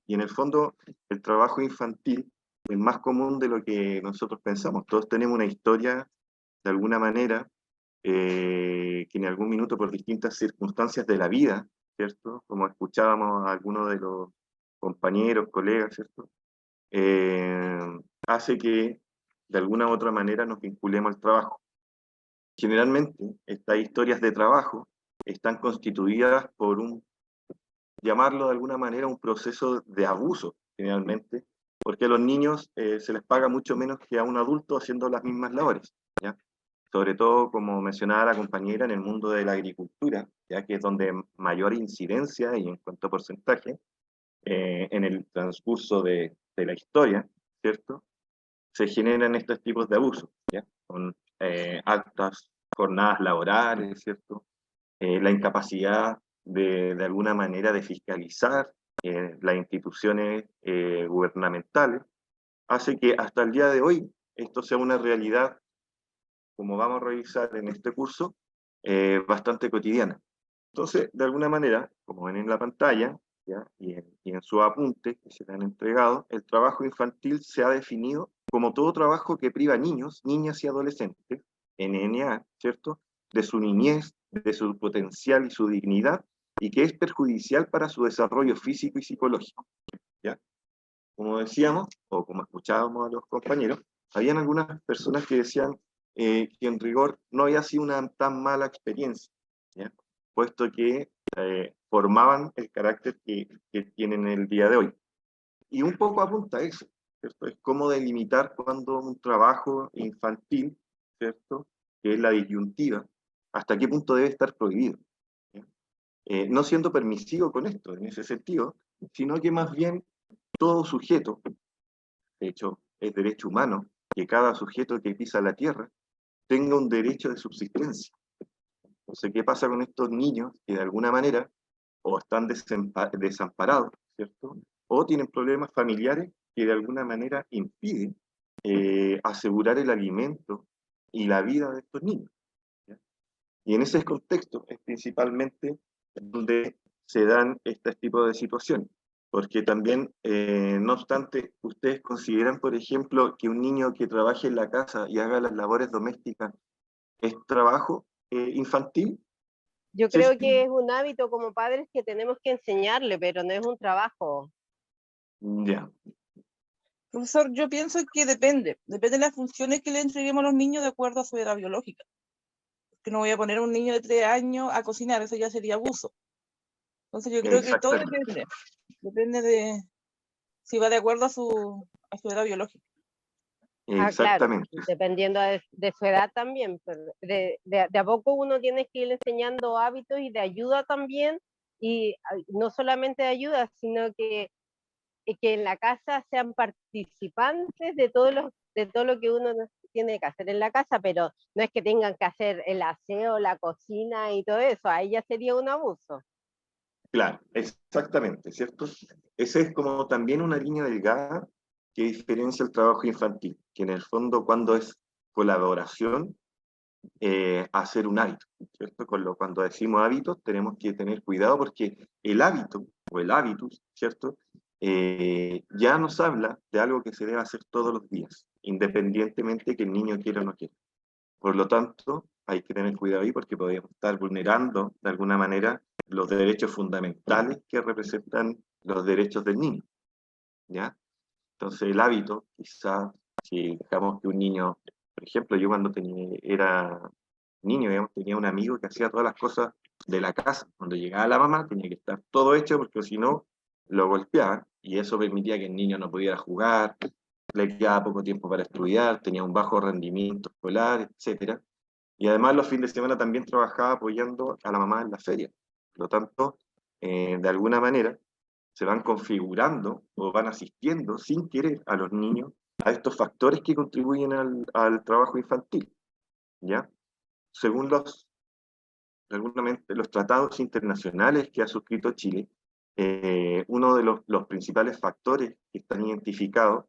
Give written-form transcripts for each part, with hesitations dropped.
Y en el fondo, el trabajo infantil es más común de lo que nosotros pensamos. Todos tenemos una historia, de alguna manera, que en algún minuto, por distintas circunstancias de la vida, ¿cierto? Como escuchábamos a algunos de los compañeros, colegas, ¿cierto? Eh, hace que de alguna u otra manera nos vinculemos al trabajo. Generalmente, estas historias de trabajo están constituidas por llamarlo de alguna manera, un proceso de abuso, generalmente, porque a los niños se les paga mucho menos que a un adulto haciendo las mismas labores, ¿ya? Sobre todo, como mencionaba la compañera, en el mundo de la agricultura, ya que es donde mayor incidencia y en cuanto a porcentaje, en el transcurso de la historia, ¿cierto? Se generan estos tipos de abusos, ¿ya? Con altas jornadas laborales, ¿cierto? La incapacidad de alguna manera de fiscalizar las instituciones gubernamentales, hace que hasta el día de hoy esto sea una realidad, como vamos a revisar en este curso, bastante cotidiana. Entonces, de alguna manera, como ven en la pantalla, ¿ya? Y en su apunte que se le han entregado, el trabajo infantil se ha definido como todo trabajo que priva a niños, niñas y adolescentes, NNA, ¿cierto?, de su niñez, de su potencial y su dignidad, y que es perjudicial para su desarrollo físico y psicológico, ¿ya? Como decíamos, o como escuchábamos a los compañeros, habían algunas personas que decían que en rigor no había sido una tan mala experiencia, ¿ya? Puesto que formaban el carácter que tienen el día de hoy. Y un poco apunta a eso, ¿cierto? Es cómo delimitar cuando un trabajo infantil, ¿cierto?, que es la disyuntiva, hasta qué punto debe estar prohibido, ¿ya? No siendo permisivo con esto, en ese sentido, sino que más bien todo sujeto, de hecho es derecho humano, que cada sujeto que pisa la tierra tenga un derecho de subsistencia. Entonces, ¿qué pasa con estos niños que de alguna manera o están desamparados, ¿cierto? O tienen problemas familiares que de alguna manera impiden asegurar el alimento y la vida de estos niños, ¿ya? Y en ese contexto es principalmente donde se dan este tipo de situaciones. Porque también, no obstante, ustedes consideran, por ejemplo, que un niño que trabaje en la casa y haga las labores domésticas es trabajo infantil. Yo Sí, creo que es un hábito como padres que tenemos que enseñarle, pero no es un trabajo. ya, Profesor, yo pienso que depende de las funciones que le entreguemos a los niños de acuerdo a su edad biológica. Que no voy a poner a un niño de 3 años a cocinar, eso ya sería abuso. Entonces yo creo que todo exactamente. depende de si va de acuerdo a su edad biológica. Ah, claro, Exactamente. dependiendo de su edad también. Pero de a poco uno tiene que ir enseñando hábitos y de ayuda también, y no solamente de ayuda, sino que en la casa sean participantes de todo lo que uno tiene que hacer en la casa, pero no es que tengan que hacer el aseo, la cocina y todo eso, ahí ya sería un abuso. Claro, exactamente, ¿cierto? Esa es como también una línea delgada que diferencia el trabajo infantil, que en el fondo cuando es colaboración, hacer un hábito, ¿cierto? Cuando decimos hábitos tenemos que tener cuidado porque el hábito o el hábitus, ¿cierto? Ya nos habla de algo que se debe hacer todos los días, independientemente que el niño quiera o no quiera. Por lo tanto, hay que tener cuidado ahí porque podemos estar vulnerando de alguna manera los derechos fundamentales que representan los derechos del niño, ¿ya? Entonces el hábito, quizás, si dejamos que un niño, por ejemplo, yo cuando era niño, digamos, tenía un amigo que hacía todas las cosas de la casa. Cuando llegaba la mamá tenía que estar todo hecho porque si no, lo golpeaban y eso permitía que el niño no pudiera jugar, le quedaba poco tiempo para estudiar, tenía un bajo rendimiento escolar, etcétera. Y además los fines de semana también trabajaba apoyando a la mamá en la feria. Por lo tanto, de alguna manera, se van configurando o van asistiendo sin querer a los niños a estos factores que contribuyen al trabajo infantil, ¿ya? Según los tratados internacionales que ha suscrito Chile, uno de los principales factores que están identificados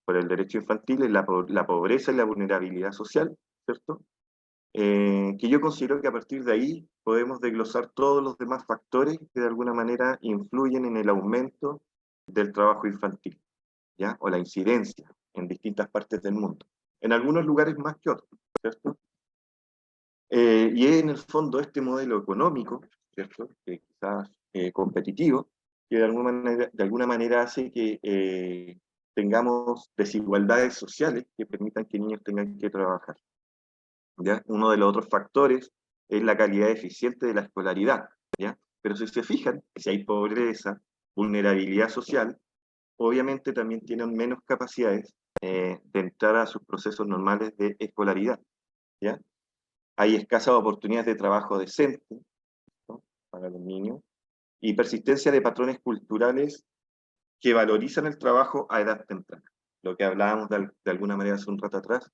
por el derecho infantil es la pobreza y la vulnerabilidad social, ¿cierto? Que yo considero que a partir de ahí podemos desglosar todos los demás factores que de alguna manera influyen en el aumento del trabajo infantil, ¿ya? O la incidencia en distintas partes del mundo. En algunos lugares más que otros, ¿cierto? Y es en el fondo este modelo económico, ¿cierto? Que quizás competitivo, que de alguna manera hace que tengamos desigualdades sociales que permitan que niños tengan que trabajar, ¿ya? Uno de los otros factores es la calidad eficiente de la escolaridad, ¿ya? Pero si se fijan, si hay pobreza, vulnerabilidad social, obviamente también tienen menos capacidades de entrar a sus procesos normales de escolaridad, ¿ya? Hay escasas oportunidades de trabajo decente, ¿no? Para los niños, y persistencia de patrones culturales que valorizan el trabajo a edad temprana, lo que hablábamos de alguna manera hace un rato atrás,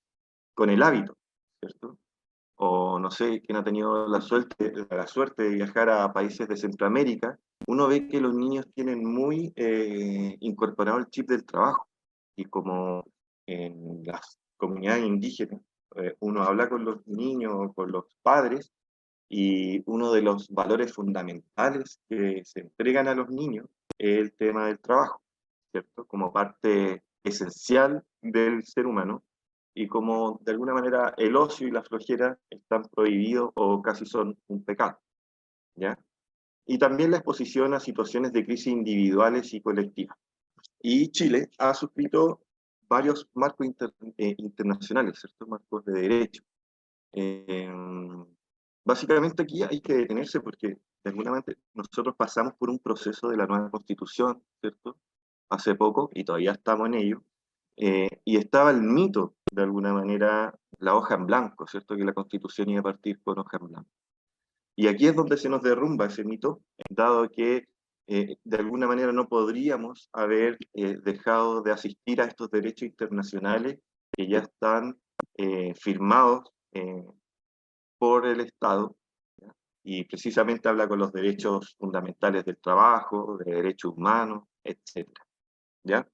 con el hábito, ¿cierto? O no sé, quien ha tenido la suerte de viajar a países de Centroamérica, uno ve que los niños tienen muy incorporado el chip del trabajo, y como en las comunidades indígenas, uno habla con los niños, con los padres, y uno de los valores fundamentales que se entregan a los niños es el tema del trabajo, ¿cierto? Como parte esencial del ser humano, y como de alguna manera el ocio y la flojera están prohibidos o casi son un pecado, ¿ya? Y también la exposición a situaciones de crisis individuales y colectivas. Y Chile ha suscrito varios marcos internacionales, ¿cierto? Marcos de derecho. Eh, Básicamente aquí hay que detenerse porque de alguna manera nosotros pasamos por un proceso de la nueva constitución, ¿cierto? Hace poco, y todavía estamos en ello, y estaba el mito, de alguna manera, la hoja en blanco, ¿cierto? Que la constitución iba a partir con hoja en blanco. Y aquí es donde se nos derrumba ese mito, dado que de alguna manera no podríamos haber dejado de asistir a estos derechos internacionales que ya están firmados por el Estado, ¿ya? Y precisamente habla con los derechos fundamentales del trabajo, de derechos humanos, etcétera, ¿ya?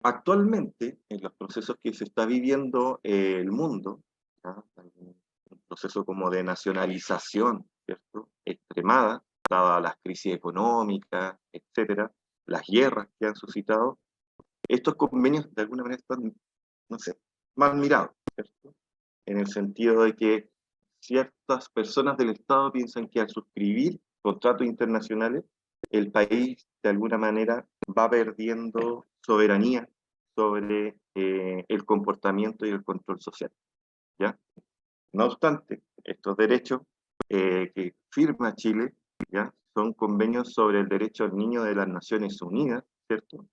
Actualmente, en los procesos que se está viviendo el mundo, ¿ya? Un proceso como de nacionalización, ¿cierto? Extremada, dadas las crisis económicas, etcétera, las guerras que han suscitado, estos convenios de alguna manera están, no sé, mal mirados, ¿cierto? En el sentido de que ciertas personas del Estado piensan que al suscribir contratos internacionales, el país de alguna manera va perdiendo soberanía sobre el comportamiento y el control social, ¿ya? No obstante, estos derechos que firma Chile, ¿ya? Son convenios sobre el derecho al niño de las Naciones Unidas, ¿cierto?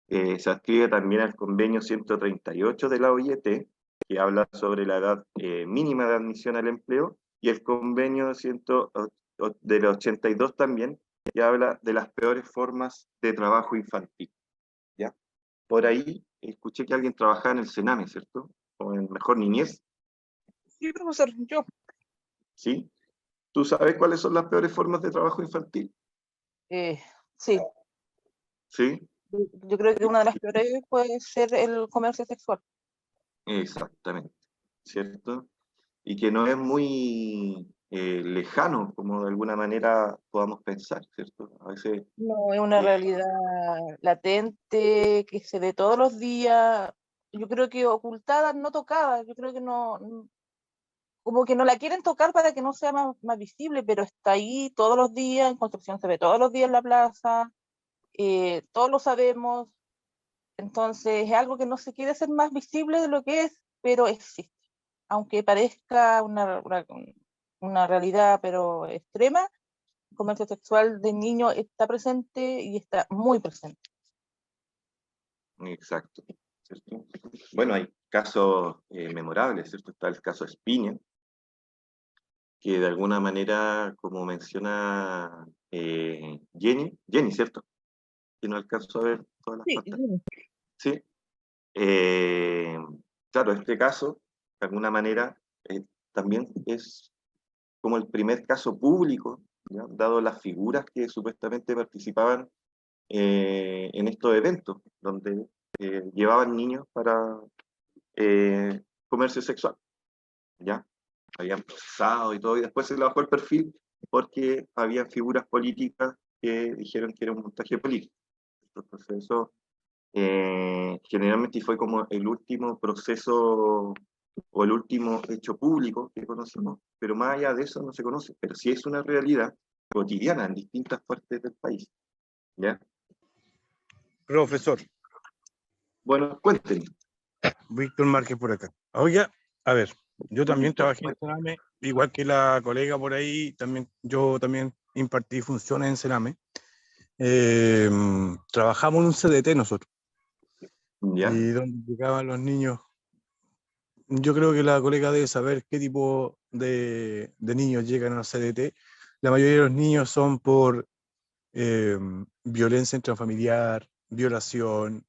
Se adscribe también al convenio 138 de la OIT, que habla sobre la edad mínima de admisión al empleo, y el convenio del 82 también, que habla de las peores formas de trabajo infantil, ¿ya? Por ahí escuché que alguien trabajaba en el Sename, ¿cierto? O en Mejor Niñez, Sí, profesor, yo. ¿sí? ¿Tú sabes cuáles son las peores formas de trabajo infantil? Sí, ¿Sí? yo creo que una de las peores puede ser el comercio sexual. Exactamente, ¿cierto? Y que no es muy lejano, como de alguna manera podamos pensar, ¿cierto? A veces, No, es una eh, realidad latente que se ve todos los días. Yo creo que ocultada, no tocada. Yo creo que como que no la quieren tocar para que no sea más visible, pero está ahí todos los días, en construcción se ve todos los días en la plaza, todos lo sabemos. Entonces es algo que no se quiere hacer más visible de lo que es, pero existe. Aunque parezca una realidad, pero extrema, el comercio sexual de niños está presente y está muy presente. exacto, ¿cierto? Bueno, hay casos memorables, ¿cierto? Está el caso Espiña, que de alguna manera, como menciona Jenny, ¿cierto? Que no alcanzo a ver todas las Sí, pantallas. Sí. Eh, claro, este caso, de alguna manera, también es como el primer caso público, ¿ya? Dado las figuras que supuestamente participaban en estos eventos, donde llevaban niños para comercio sexual, ¿ya? Habían procesado y todo, y después se le bajó el perfil porque habían figuras políticas que dijeron que era un montaje político. Estos procesos generalmente fue como el último proceso o el último hecho público que conocemos, pero más allá de eso no se conoce, pero sí es una realidad cotidiana en distintas partes del país, ¿ya? Profesor, Bueno, cuéntenme. Víctor Márquez por acá. Oiga, a ver, yo también Víctor, trabajé en Sename, igual que la colega por ahí, yo también impartí funciones en Sename. Trabajamos en un CDT nosotros, ¿ya? y donde llegaban los niños. Yo creo que la colega debe saber qué tipo de niños llegan al CDT. La mayoría de los niños son por violencia intrafamiliar, violación,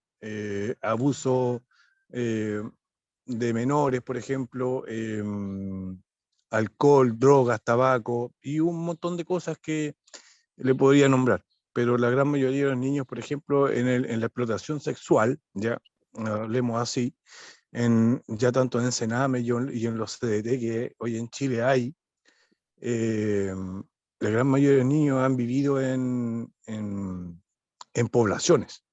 abuso de menores, por ejemplo, alcohol, drogas, tabaco y un montón de cosas que le podría nombrar. Pero la gran mayoría de los niños, por ejemplo, en la explotación sexual, ya hablemos así, ya tanto en Sename y en los CDT que hoy en Chile hay, la gran mayoría de los niños han vivido en poblaciones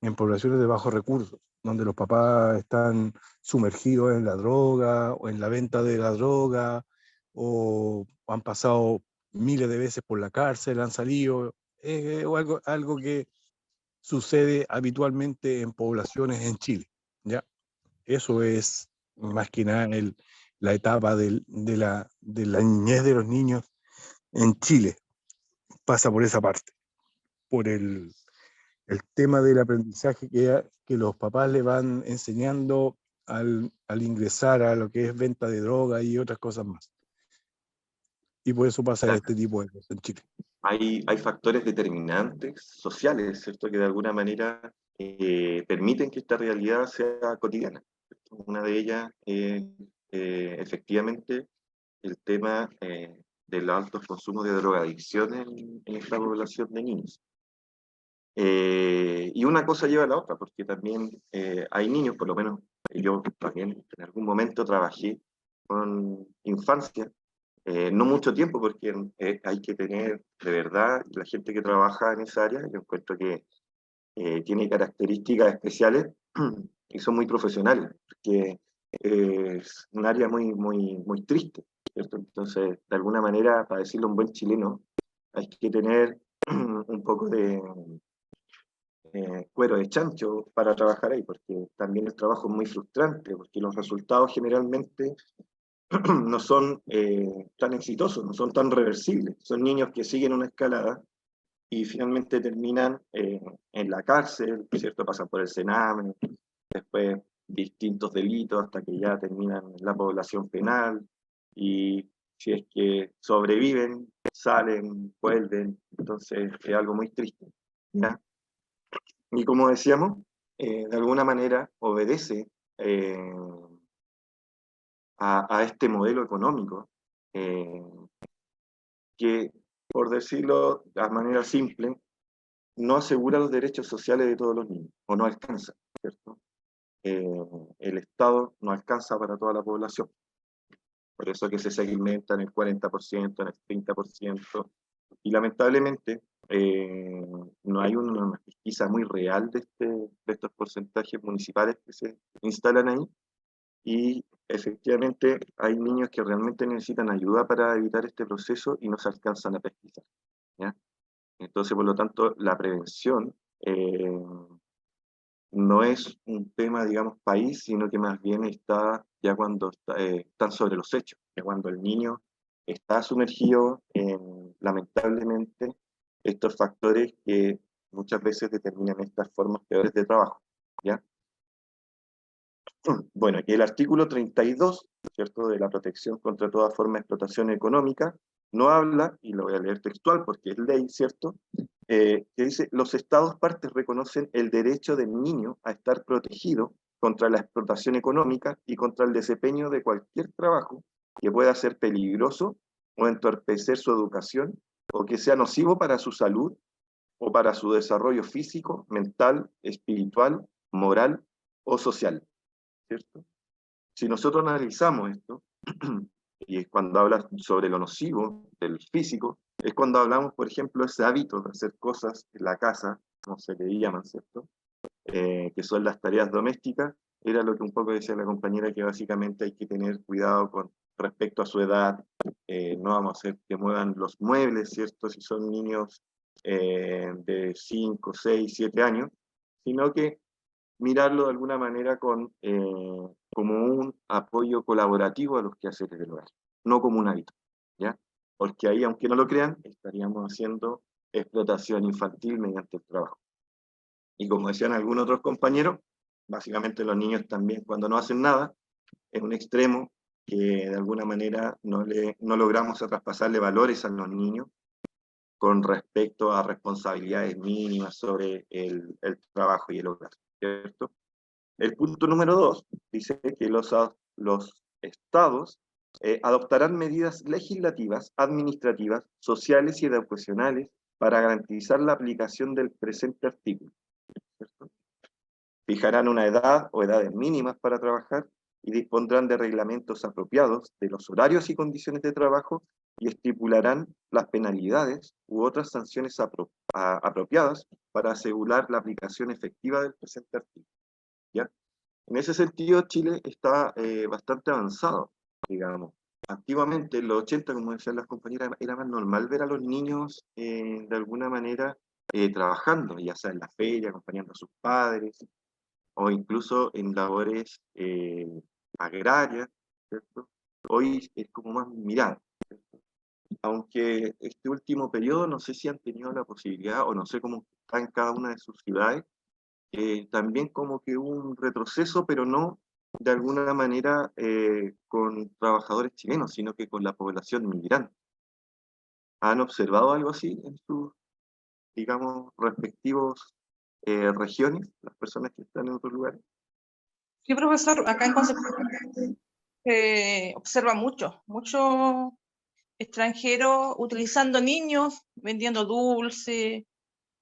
de bajos recursos, donde los papás están sumergidos en la droga o en la venta de la droga, o han pasado miles de veces por la cárcel, han salido, o algo que sucede habitualmente en poblaciones en Chile, ¿ya? Eso es más que nada la etapa de la niñez de los niños en Chile. Pasa por esa parte, por el tema del aprendizaje que los papás le van enseñando al ingresar a lo que es venta de droga y otras cosas más. Y por eso pasa este tipo de cosas en Chile. Hay factores determinantes sociales, ¿cierto?, que de alguna manera permiten que esta realidad sea cotidiana. Una de ellas es efectivamente el tema del alto consumo de drogadicción en esta población de niños. Y una cosa lleva a la otra, porque también hay niños, por lo menos yo también en algún momento trabajé con infancia, no mucho tiempo, porque hay que tener, de verdad, la gente que trabaja en esa área, yo encuentro que tiene características especiales y son muy profesionales, porque es un área muy, muy, muy triste, ¿cierto? Entonces, de alguna manera, para decirlo un buen chileno, hay que tener un poco de cuero de chancho para trabajar ahí, porque también el trabajo es muy frustrante, porque los resultados generalmente no son tan exitosos, no son tan reversibles. Son niños que siguen una escalada y finalmente terminan en la cárcel, ¿cierto? Pasan por el Sename, después distintos delitos hasta que ya terminan en la población penal, y si es que sobreviven, salen, vuelven, entonces es algo muy triste, ¿ya? Y como decíamos, de alguna manera obedece a este modelo económico que, por decirlo de manera simple, no asegura los derechos sociales de todos los niños, o no alcanza, ¿cierto? El Estado no alcanza para toda la población, por eso que se segmenta en el 40%, en el 30%, y lamentablemente no hay una pesquisa muy real de estos porcentajes municipales que se instalan ahí, y efectivamente hay niños que realmente necesitan ayuda para evitar este proceso y no se alcanzan a pesquisar, ¿ya? Entonces, por lo tanto, la prevención no es un tema, digamos, país, sino que más bien está ya cuando están sobre los hechos, ya cuando el niño está sumergido en, lamentablemente, estos factores que muchas veces determinan estas formas peores de trabajo, ¿ya? Bueno, y el artículo 32, ¿cierto?, de la protección contra toda forma de explotación económica, no habla, y lo voy a leer textual porque es ley, ¿cierto?, que dice: los estados partes reconocen el derecho del niño a estar protegido contra la explotación económica y contra el desempeño de cualquier trabajo que pueda ser peligroso o entorpecer su educación, o que sea nocivo para su salud o para su desarrollo físico, mental, espiritual, moral o social, ¿cierto? Si nosotros analizamos esto, y es cuando hablas sobre lo nocivo del físico, es cuando hablamos, por ejemplo, ese hábito de hacer cosas en la casa como se le llaman, ¿cierto? Que son las tareas domésticas, era lo que un poco decía la compañera, que básicamente hay que tener cuidado con respecto a su edad, no vamos a hacer que muevan los muebles, ¿cierto? Si son niños de 5, 6, 7 años, sino que mirarlo de alguna manera como un apoyo colaborativo a los quehaceres del hogar, no como un hábito, ¿ya? Porque ahí, aunque no lo crean, estaríamos haciendo explotación infantil mediante el trabajo. Y como decían algunos otros compañeros, básicamente los niños también, cuando no hacen nada, es un extremo que de alguna manera no logramos traspasarle valores a los niños con respecto a responsabilidades mínimas sobre el trabajo y el hogar, ¿cierto? El punto número 2 dice que los estados adoptarán medidas legislativas, administrativas, sociales y educacionales para garantizar la aplicación del presente artículo, ¿cierto? Fijarán una edad o edades mínimas para trabajar y dispondrán de reglamentos apropiados de los horarios y condiciones de trabajo y estipularán las penalidades u otras sanciones apropiadas para asegurar la aplicación efectiva del presente artículo, ¿ya? En ese sentido, Chile está bastante avanzado, digamos. Antiguamente, en los 80, como decían las compañeras, era más normal ver a los niños de alguna manera trabajando, ya sea en la feria, acompañando a sus padres, o incluso en labores agrarias, ¿cierto? Hoy es como más mirado, ¿cierto? Aunque este último periodo, no sé si han tenido la posibilidad, o no sé cómo está en cada una de sus ciudades, también como que hubo un retroceso, pero no de alguna manera con trabajadores chilenos, sino que con la población migrante. ¿Han observado algo así en sus, digamos, respectivos regiones, las personas que están en otros lugares? Sí, profesor, acá en Concepción se observa mucho extranjero utilizando niños, vendiendo dulce,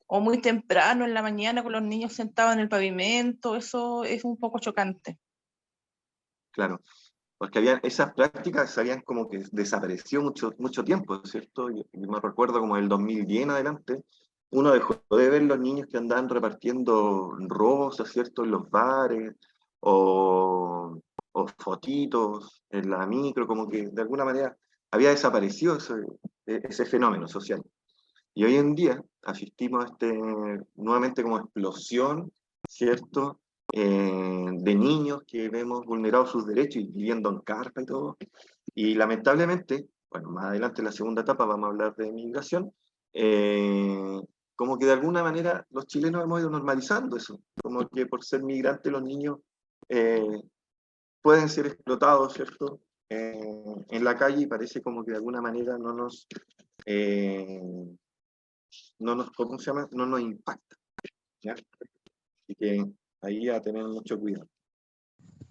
o muy temprano en la mañana con los niños sentados en el pavimento. Eso es un poco chocante. Claro, porque esas prácticas se habían como que desapareció mucho tiempo, ¿cierto? Yo me recuerdo como del 2010 en adelante, uno dejó de ver los niños que andaban repartiendo rosas, ¿cierto? En los bares, o fotitos en la micro, como que de alguna manera había desaparecido ese fenómeno social. Y hoy en día asistimos a nuevamente como explosión, ¿cierto? De niños que vemos vulnerados sus derechos y viviendo en carpa y todo. Y lamentablemente, bueno, más adelante en la segunda etapa vamos a hablar de migración, como que de alguna manera los chilenos hemos ido normalizando eso, como que por ser migrantes los niños pueden ser explotados, ¿cierto? En la calle, y parece como que de alguna manera ¿cómo se llama? No nos impacta, ¿ya? Así que ahí a tener mucho cuidado.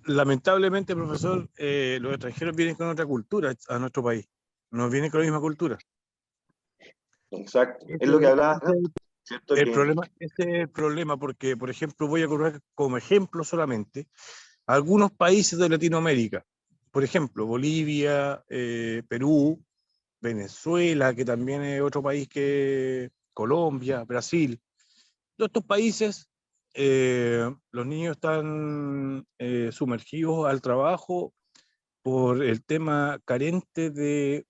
Lamentablemente, profesor, los extranjeros vienen con otra cultura a nuestro país, no vienen con la misma cultura. Exacto, es lo que hablaba, ¿cierto? Ese es el problema, porque, por ejemplo, voy a colocar como ejemplo solamente algunos países de Latinoamérica, por ejemplo, Bolivia, Perú, Venezuela, que también es otro país que Colombia, Brasil. Todos estos países, los niños están sumergidos al trabajo por el tema carente de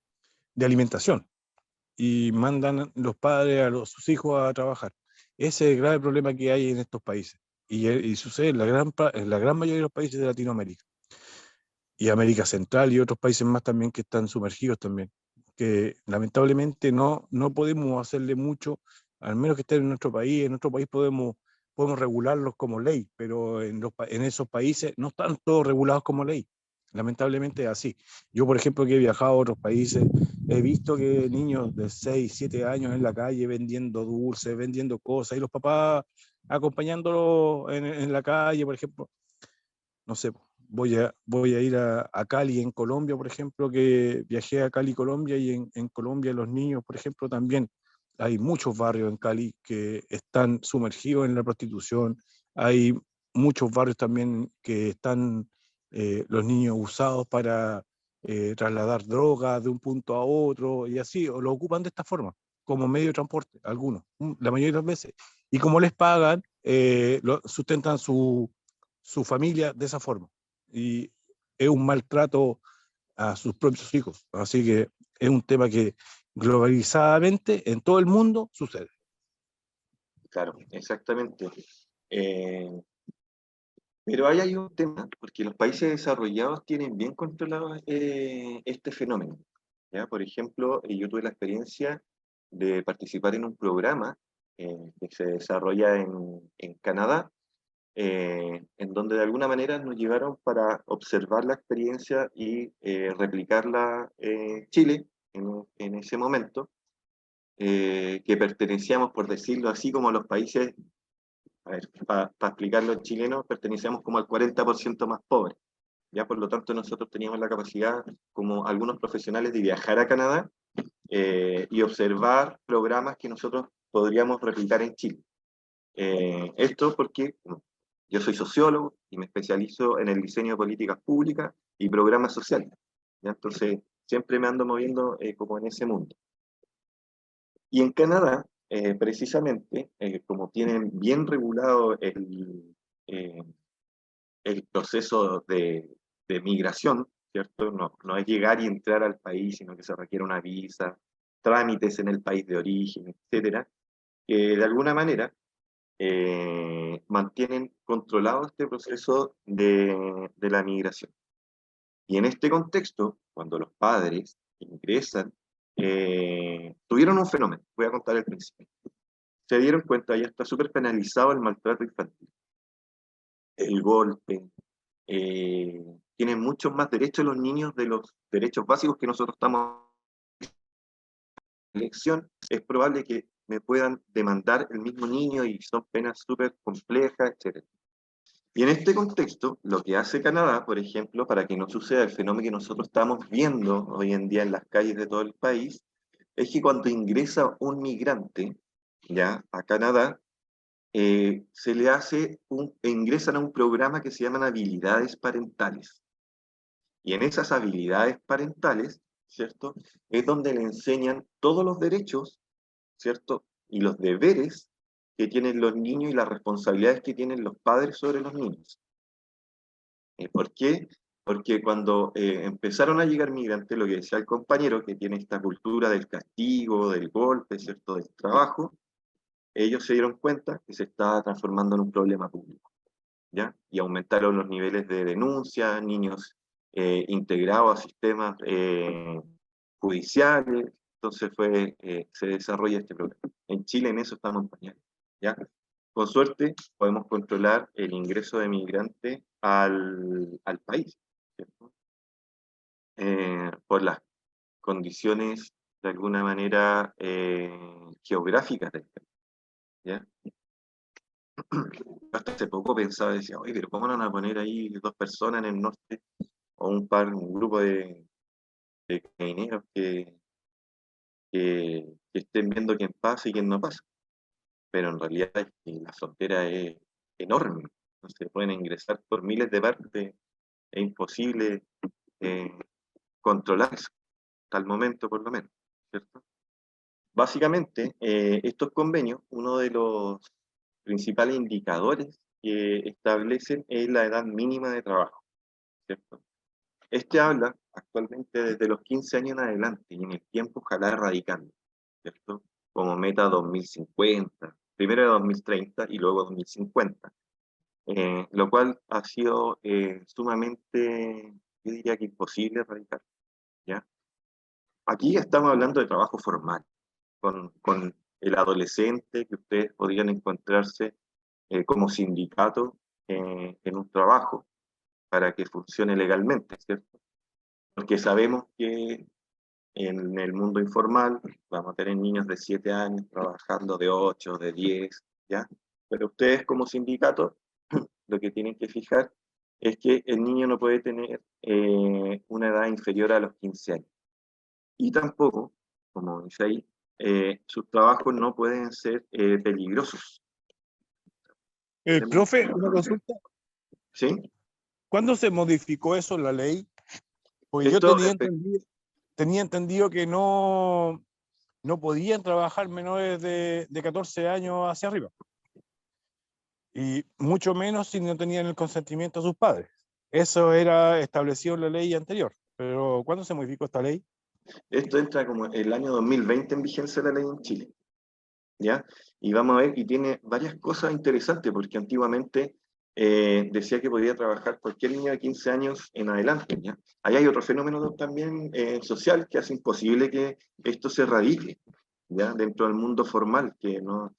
alimentación, y mandan los padres a sus hijos a trabajar. Ese es el grave problema que hay en estos países, y sucede en la gran mayoría de los países de Latinoamérica y América Central, y otros países más también que están sumergidos también, que lamentablemente no podemos hacerle mucho, al menos que estén en nuestro país. En nuestro país podemos regularlos como ley, pero en esos países no están todos regulados como ley. Lamentablemente es así. Yo, por ejemplo, que he viajado a otros países, he visto que niños de 6, 7 años en la calle vendiendo dulces, vendiendo cosas, y los papás acompañándolos en la calle, por ejemplo. No sé, voy a ir a Cali, en Colombia, por ejemplo, que viajé a Cali, Colombia, y en Colombia los niños, por ejemplo, también hay muchos barrios en Cali que están sumergidos en la prostitución. Hay muchos barrios también que están los niños usados para trasladar drogas de un punto a otro, y así, o lo ocupan de esta forma, como medio de transporte, algunos, la mayoría de las veces. Y como les pagan, sustentan su familia de esa forma. Y es un maltrato a sus propios hijos. Así que es un tema que globalizadamente en todo el mundo sucede. Claro, exactamente. Pero ahí hay un tema, porque los países desarrollados tienen bien controlado este fenómeno. ¿Ya? Por ejemplo, yo tuve la experiencia de participar en un programa que se desarrolla en Canadá, en donde de alguna manera nos llevaron para observar la experiencia y replicarla en Chile en ese momento, que pertenecíamos, por decirlo así, como los países, a ver, para explicarlo en chileno, pertenecíamos como al 40% más pobre. Ya, por lo tanto, nosotros teníamos la capacidad, como algunos profesionales, de viajar a Canadá y observar programas que nosotros podríamos replicar en Chile. Esto porque yo soy sociólogo y me especializo en el diseño de políticas públicas y programas sociales. ¿Ya? Entonces, siempre me ando moviendo como en ese mundo. Y en Canadá, precisamente, como tienen bien regulado el proceso de migración, ¿cierto? No es llegar y entrar al país, sino que se requiere una visa, trámites en el país de origen, etcétera, que de alguna manera mantienen controlado este proceso de la migración. Y en este contexto, cuando los padres ingresan, tuvieron un fenómeno, voy a contar el principio. Se dieron cuenta, ya está súper penalizado el maltrato infantil, el golpe, tienen muchos más derechos los niños de los derechos básicos que nosotros estamos en elección. Es probable que me puedan demandar el mismo niño y son penas súper complejas, etc. Y en este contexto, lo que hace Canadá, por ejemplo, para que no suceda el fenómeno que nosotros estamos viendo hoy en día en las calles de todo el país, es que cuando ingresa un migrante ya a Canadá, se le hace ingresan a un programa que se llaman habilidades parentales. Y en esas habilidades parentales, ¿cierto? Es donde le enseñan todos los derechos, ¿cierto? Y los deberes que tienen los niños y las responsabilidades que tienen los padres sobre los niños. ¿Por qué? Porque cuando empezaron a llegar migrantes, lo que decía el compañero, que tiene esta cultura del castigo, del golpe, ¿cierto? Del trabajo, ellos se dieron cuenta que se estaba transformando en un problema público, ¿ya? Y aumentaron los niveles de denuncia, niños integrados a sistemas judiciales, entonces se desarrolla este programa. En Chile en eso estamos en pañales, ¿ya? Con suerte podemos controlar el ingreso de migrantes al país, ¿cierto? Por las condiciones de alguna manera geográficas del país, ¿ya? Hasta hace poco pensaba, decía, oye, pero ¿cómo no van a poner ahí 2 personas en el norte o un grupo de carabineros que estén viendo quién pasa y quién no pasa? Pero en realidad es que la frontera es enorme, no se pueden ingresar por miles de partes, es imposible eh, controlar eso, hasta el momento por lo menos, ¿cierto? Básicamente, estos convenios, uno de los principales indicadores que establecen es la edad mínima de trabajo, ¿cierto? Este habla actualmente desde los 15 años en adelante y en el tiempo ojalá erradicarlo, ¿cierto? Como meta 2050, primero 2030 y luego 2050, lo cual ha sido sumamente, yo diría que imposible erradicar, ¿ya? Aquí estamos hablando de trabajo formal, con el adolescente que ustedes podrían encontrarse como sindicato en un trabajo para que funcione legalmente, ¿cierto? Porque sabemos que en el mundo informal vamos a tener niños de 7 años trabajando de 8, de 10, ¿ya? Pero ustedes como sindicato lo que tienen que fijar es que el niño no puede tener una edad inferior a los 15 años. Y tampoco, como dice ahí, sus trabajos no pueden ser peligrosos. Profe, una consulta. ¿Sí? ¿Cuándo se modificó eso en la ley? Porque yo Esto, tenía entendido que no podían trabajar menores de 14 años hacia arriba. y mucho menos si no tenían el consentimiento de sus padres. Eso era establecido en la ley anterior. Pero ¿cuándo se modificó esta ley? Esto entra como el año 2020 en vigencia la ley en Chile, ¿ya? Y vamos a ver, y tiene varias cosas interesantes, porque antiguamente decía que podía trabajar cualquier niño de 15 años en adelante, ¿ya? Ahí hay otro fenómeno también social que hace imposible que esto se radique, ¿ya? Dentro del mundo formal, que no...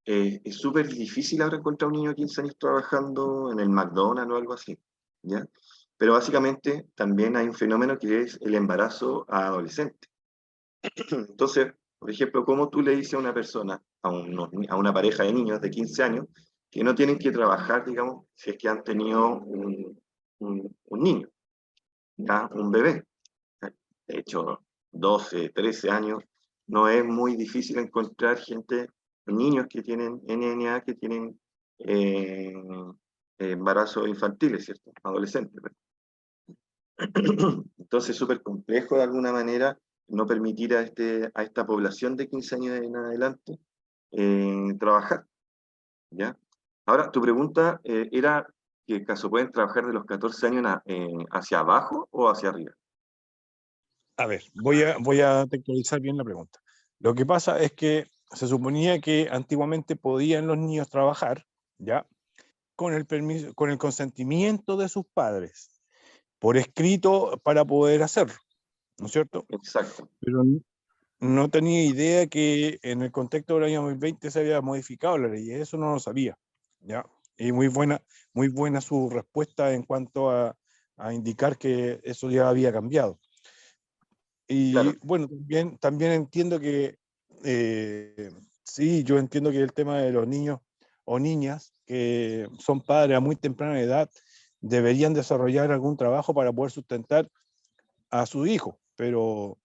es súper difícil ahora encontrar un niño de 15 años trabajando en el McDonald's o algo así, ¿ya? Pero básicamente también hay un fenómeno que es el embarazo a adolescentes. Entonces, por ejemplo, ¿cómo tú le dices a una persona, a una pareja de niños de 15 años, que no tienen que trabajar, digamos, si es que han tenido un niño, ¿ya? Un bebé? De hecho, 12, 13 años, no es muy difícil encontrar gente, niños que tienen NNA, que tienen embarazos infantiles, ¿cierto? Adolescentes. Entonces es súper complejo de alguna manera no permitir a esta población de 15 años en adelante trabajar, ¿ya? Ahora, tu pregunta era que caso pueden trabajar de los 14 años hacia abajo o hacia arriba. A ver, voy a textualizar bien la pregunta. Lo que pasa es que se suponía que antiguamente podían los niños trabajar, ¿ya? Con el permiso, con el consentimiento de sus padres, por escrito para poder hacerlo, ¿no es cierto? Exacto. Pero no tenía idea que en el contexto del año 2020 se había modificado la ley, eso no lo sabía, ¿ya? Y muy buena su respuesta en cuanto a indicar que eso ya había cambiado. Y Claro. bueno, también entiendo que, sí, yo entiendo que el tema de los niños o niñas que son padres a muy temprana edad deberían desarrollar algún trabajo para poder sustentar a su hijo, pero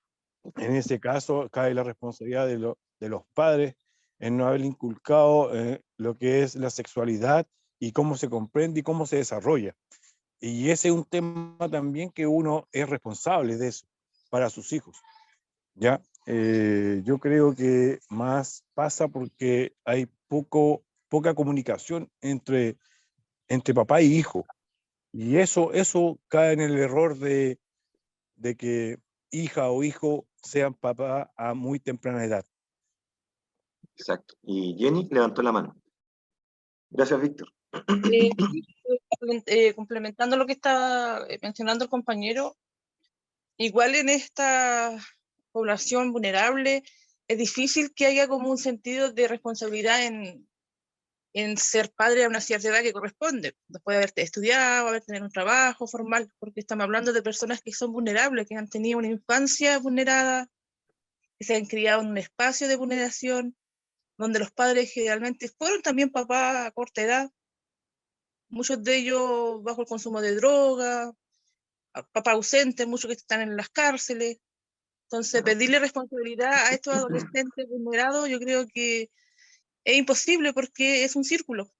en ese caso cae la responsabilidad de los padres en no haber inculcado lo que es la sexualidad y cómo se comprende y cómo se desarrolla. Y ese es un tema también que uno es responsable de eso para sus hijos. ¿Ya? Yo creo que más pasa porque hay poca comunicación entre papá y hijo. Y eso cae en el error de que hija o hijo sean papá a muy temprana edad. Exacto. Y Jenny levantó la mano. Gracias, Víctor. Complementando lo que está mencionando el compañero, igual en esta población vulnerable es difícil que haya como un sentido de responsabilidad en ser padre a una cierta edad que corresponde, después de haberte estudiado, haber tenido un trabajo formal, porque estamos hablando de personas que son vulnerables, que han tenido una infancia vulnerada, que se han criado en un espacio de vulneración, donde los padres generalmente fueron también papás a corta edad, muchos de ellos bajo el consumo de droga, papás ausentes, muchos que están en las cárceles. Entonces, pedirle responsabilidad a estos adolescentes vulnerados, yo creo que es imposible porque es un círculo.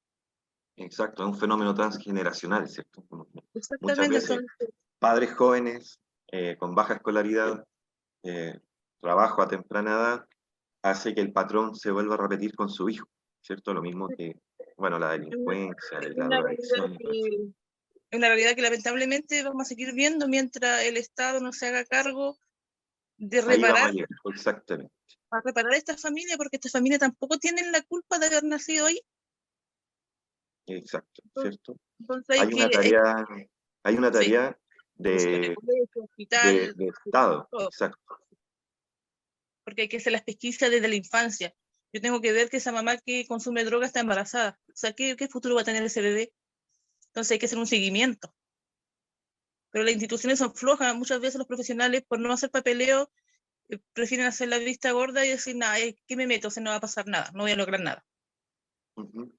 Exacto, es un fenómeno transgeneracional, ¿cierto? Muchas Exactamente, veces entonces, padres jóvenes con baja escolaridad, trabajo a temprana edad, hace que el patrón se vuelva a repetir con su hijo, ¿cierto? Lo mismo que, bueno, la delincuencia, es la una realidad drogadicción y todo eso. es una realidad que lamentablemente vamos a seguir viendo mientras el Estado no se haga cargo de Ahí vamos a reparar, llegar, exactamente. a reparar a esta familia, porque esta familia tampoco tienen la culpa de haber nacido ahí. Exacto, ¿cierto? Entonces Hay una sí, tarea de, colegio, hospital, de Estado, todo, exacto. porque hay que hacer las pesquisas desde la infancia. Yo tengo que ver que esa mamá que consume droga está embarazada. O sea, ¿qué futuro va a tener ese bebé? Entonces hay que hacer un seguimiento. Pero las instituciones son flojas. Muchas veces los profesionales, por no hacer papeleo, prefieren hacer la vista gorda y decir, nada, ¿qué me meto? O sea, no va a pasar nada, no voy a lograr nada. Uh-huh.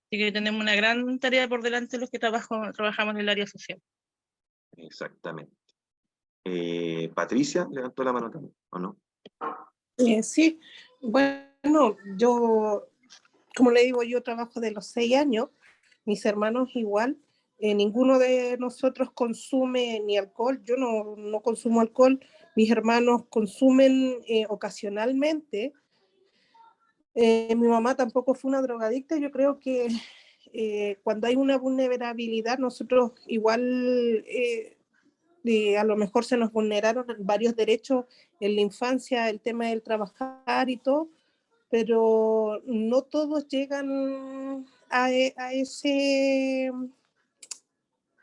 Así que tenemos una gran tarea por delante los que trabajamos en el área social. Exactamente. Patricia levantó la mano también, ¿o no? Sí, bueno, yo, como le digo, yo trabajo de los 6 años, mis hermanos igual, ninguno de nosotros consume ni alcohol, yo no consumo alcohol, mis hermanos consumen ocasionalmente, Mi mamá tampoco fue una drogadicta. Yo creo que cuando hay una vulnerabilidad, nosotros igual a lo mejor se nos vulneraron varios derechos en la infancia, el tema del trabajar y todo, pero no todos llegan a ese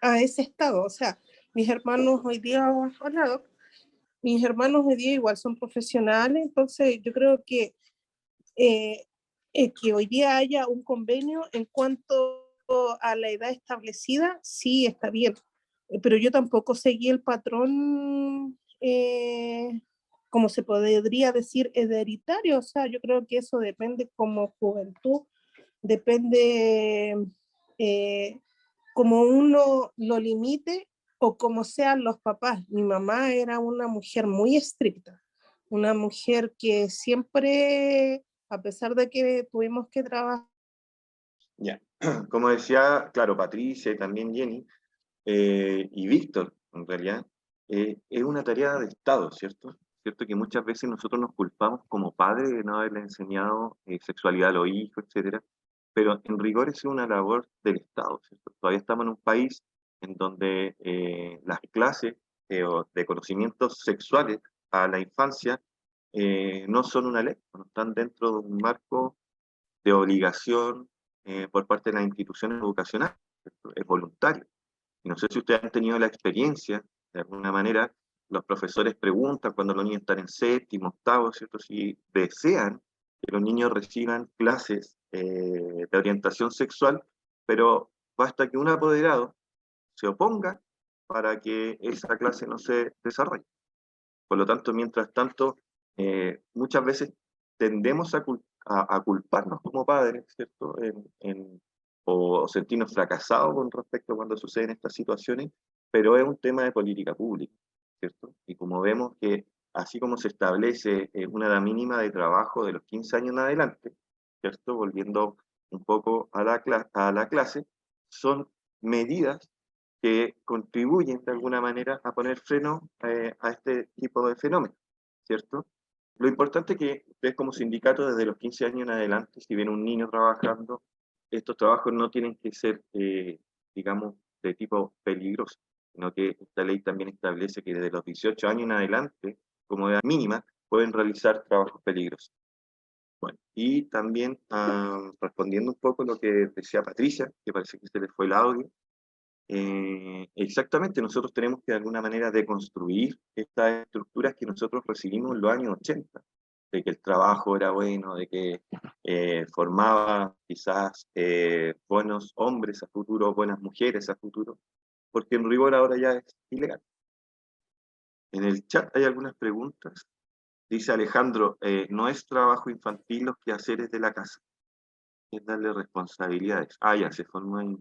estado. O sea, mis hermanos hoy día, hola, mis hermanos hoy día igual son profesionales, entonces yo creo que hoy día haya un convenio en cuanto a la edad establecida, sí está bien, pero yo tampoco seguí el patrón, como se podría decir, hereditario. O sea, yo creo que eso depende como juventud, depende como uno lo limite o como sean los papás. Mi mamá era una mujer muy estricta, una mujer que siempre, a pesar de que tuvimos que trabajar. Ya, como decía, claro, Patricia y también Jenny, y Víctor, en realidad, es una tarea de Estado, ¿cierto? Cierto que muchas veces nosotros nos culpamos como padres de no haberle enseñado sexualidad a los hijos, etcétera, pero en rigor es una labor del Estado, ¿cierto? Todavía estamos en un país en donde las clases de conocimientos sexuales a la infancia no son una ley, no están dentro de un marco de obligación por parte de las instituciones educacionales, ¿cierto? Es voluntario. Y no sé si ustedes han tenido la experiencia, de alguna manera, los profesores preguntan cuando los niños están en séptimo, octavo, ¿cierto? Si desean que los niños reciban clases de orientación sexual, pero basta que un apoderado se oponga para que esa clase no se desarrolle. Por lo tanto, mientras tanto, muchas veces tendemos a culparnos como padres, ¿cierto? O sentirnos fracasados con respecto a cuando suceden estas situaciones, pero es un tema de política pública, ¿cierto? Y como vemos que así como se establece una edad mínima de trabajo de los 15 años en adelante, ¿cierto? Volviendo un poco a la clase, son medidas que contribuyen de alguna manera a poner freno a este tipo de fenómenos, ¿cierto? Lo importante es que ustedes como sindicato desde los 15 años en adelante, si ven un niño trabajando, estos trabajos no tienen que ser, digamos, de tipo peligroso, sino que esta ley también establece que desde los 18 años en adelante, como edad mínima, pueden realizar trabajos peligrosos. Bueno, y también respondiendo un poco lo que decía Patricia, que parece que se le fue el audio, exactamente, nosotros tenemos que de alguna manera deconstruir estas estructuras que nosotros recibimos en los años 80, de que el trabajo era bueno, de que formaba quizás buenos hombres a futuro, buenas mujeres a futuro, porque en rigor ahora ya es ilegal. En el chat hay algunas preguntas. Dice Alejandro, no es trabajo infantil los quehaceres de la casa, es darle responsabilidades. Ah, ya, se formó ahí.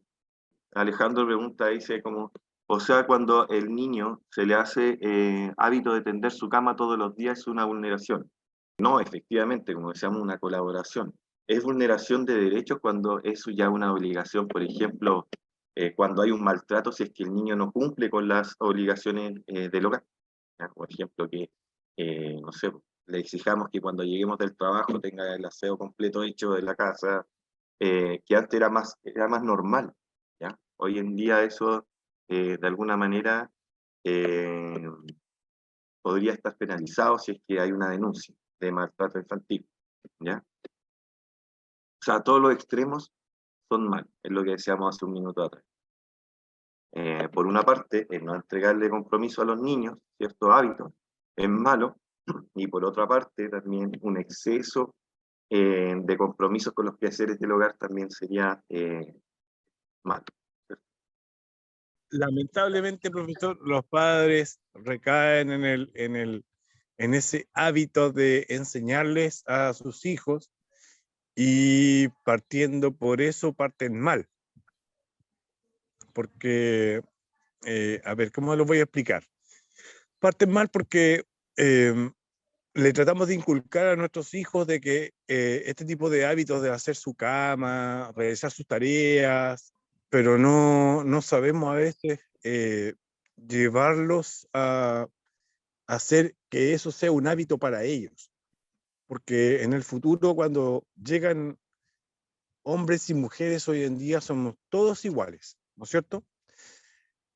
Alejandro pregunta, dice como, o sea, cuando el niño se le hace hábito de tender su cama todos los días es una vulneración. No, efectivamente, como decíamos, una colaboración. Es vulneración de derechos cuando es ya una obligación, por ejemplo, cuando hay un maltrato, si es que el niño no cumple con las obligaciones del hogar. ¿Ya? Por ejemplo, que, no sé, le exijamos que cuando lleguemos del trabajo tenga el aseo completo hecho de la casa, que antes era más normal. ¿Ya? Hoy en día eso, de alguna manera, eh, podría estar penalizado si es que hay una denuncia de maltrato infantil. ¿Ya? O sea, todos los extremos son malos, es lo que decíamos hace un minuto atrás. Por una parte, el no entregarle compromiso a los niños, ciertos hábitos, es malo, y por otra parte, también un exceso de compromisos con los quehaceres del hogar también sería malo. Lamentablemente, profesor, los padres recaen en ese hábito de enseñarles a sus hijos y partiendo por eso parten mal. Porque, a ver, ¿cómo lo voy a explicar? Parten mal porque le tratamos de inculcar a nuestros hijos de que este tipo de hábitos de hacer su cama, realizar sus tareas, pero no sabemos a veces llevarlos a hacer que eso sea un hábito para ellos. porque en el futuro, cuando llegan hombres y mujeres hoy en día, somos todos iguales, ¿no es cierto?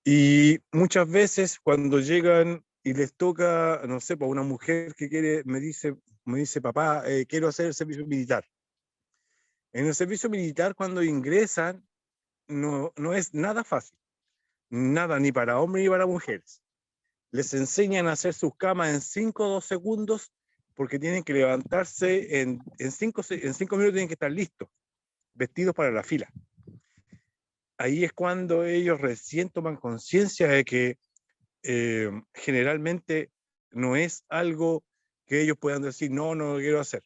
Y muchas veces cuando llegan y les toca, no sé, para una mujer que quiere, me dice papá, quiero hacer el servicio militar. En el servicio militar, cuando ingresan, no es nada fácil, nada, ni para hombres ni para mujeres. Les enseñan a hacer sus camas en 5 o 2 segundos, porque tienen que levantarse en 5 minutos, tienen que estar listos, vestidos para la fila. Ahí es cuando ellos recién toman conciencia de que generalmente no es algo que ellos puedan decir, no lo quiero hacer.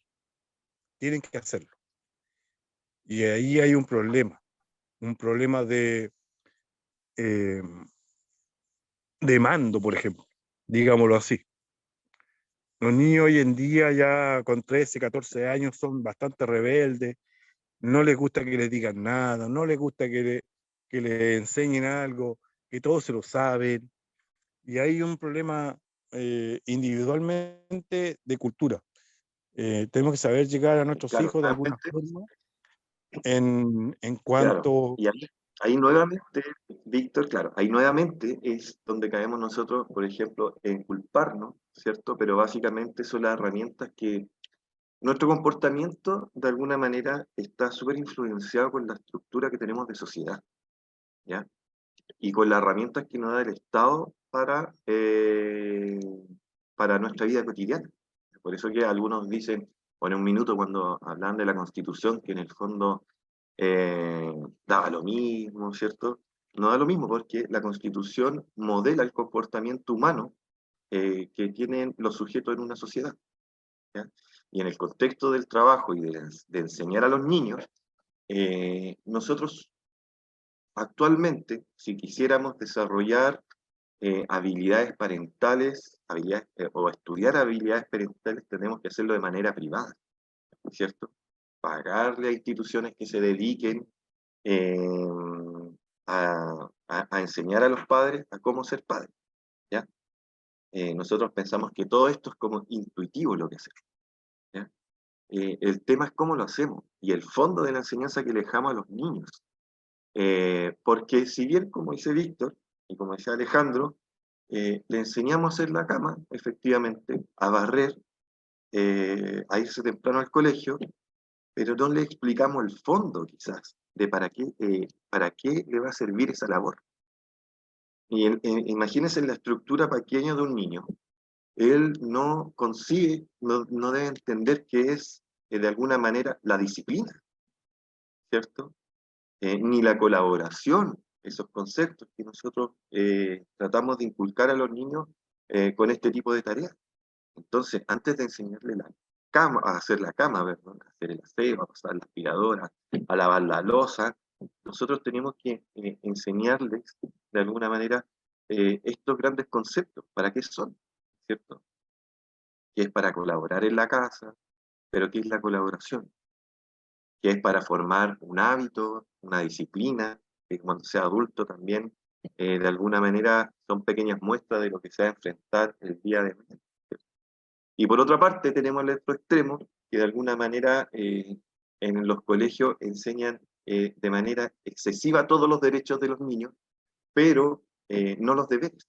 Tienen que hacerlo. Y ahí hay un problema eh, de mando, por ejemplo, digámoslo así. Los niños hoy en día ya con 13, 14 años son bastante rebeldes, no les gusta que les digan nada, no les gusta que le enseñen algo, que todos se lo saben. Y hay un problema individualmente de cultura. Tenemos que saber llegar a nuestros Claro, hijos de alguna nuevamente, forma en claro. cuanto... Y ahí nuevamente, Víctor, claro, ahí nuevamente es donde caemos nosotros, por ejemplo, en culparnos, ¿cierto? Pero básicamente son las herramientas que nuestro comportamiento, de alguna manera, está súper influenciado con la estructura que tenemos de sociedad, ¿ya? Y con las herramientas que nos da el Estado para nuestra vida cotidiana. Por eso que algunos dicen, bueno, un minuto cuando hablan de la Constitución, que en el fondo daba lo mismo, ¿cierto? No da lo mismo porque la Constitución modela el comportamiento humano que tienen los sujetos en una sociedad, ¿ya? Y en el contexto del trabajo y de enseñar a los niños, nosotros actualmente, si quisiéramos desarrollar habilidades parentales, o estudiar habilidades parentales, tenemos que hacerlo de manera privada, ¿cierto? Pagarle a instituciones que se dediquen eh, a enseñar a los padres a cómo ser padres, ¿ya? Nosotros pensamos que todo esto es como intuitivo lo que hacemos, ¿ya? El tema es cómo lo hacemos y el fondo de la enseñanza que le dejamos a los niños. Porque si bien, como dice Víctor y como decía Alejandro, le enseñamos a hacer la cama, efectivamente, a barrer, a irse temprano al colegio, pero no le explicamos el fondo, quizás, de para qué le va a servir esa labor. Y imagínense la estructura pequeña de un niño. Él no concibe, no debe entender qué es, de alguna manera, la disciplina, ¿cierto? Ni la colaboración, esos conceptos que nosotros tratamos de inculcar a los niños con este tipo de tareas. Entonces, antes de enseñarle la cama, a hacer la cama, ¿verdad? A hacer el aseo, a pasar la aspiradora, a lavar la loza, nosotros tenemos que enseñarles, de alguna manera, estos grandes conceptos. ¿Para qué son? ¿Cierto? Que es para colaborar en la casa, pero ¿qué es la colaboración? Que es para formar un hábito, una disciplina, que cuando sea adulto también, de alguna manera, son pequeñas muestras de lo que se va a enfrentar el día de mañana. Y por otra parte, tenemos el otro extremo, que de alguna manera en los colegios enseñan de manera excesiva todos los derechos de los niños, pero no los deberes.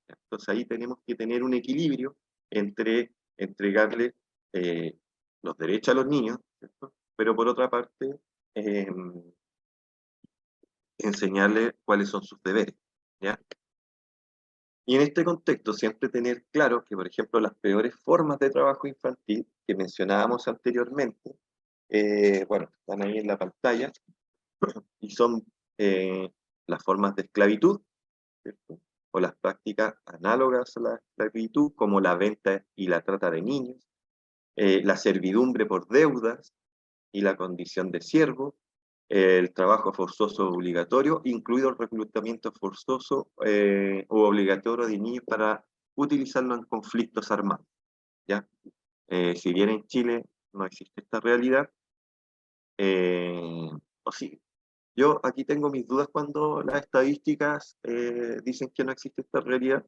Entonces ahí tenemos que tener un equilibrio entre entregarle los derechos a los niños, ¿cierto? Pero por otra parte, eh, enseñarle cuáles son sus deberes, ¿ya? Y en este contexto, siempre tener claro que, por ejemplo, las peores formas de trabajo infantil que mencionábamos anteriormente, bueno, están ahí en la pantalla, y son las formas de esclavitud, ¿cierto? O las prácticas análogas a la esclavitud, como la venta y la trata de niños, la servidumbre por deudas y la condición de siervo, el trabajo forzoso obligatorio, incluido el reclutamiento forzoso o obligatorio de niños para utilizarlo en conflictos armados, ¿ya? Si bien en Chile no existe esta realidad, o sí, yo aquí tengo mis dudas cuando las estadísticas dicen que no existe esta realidad,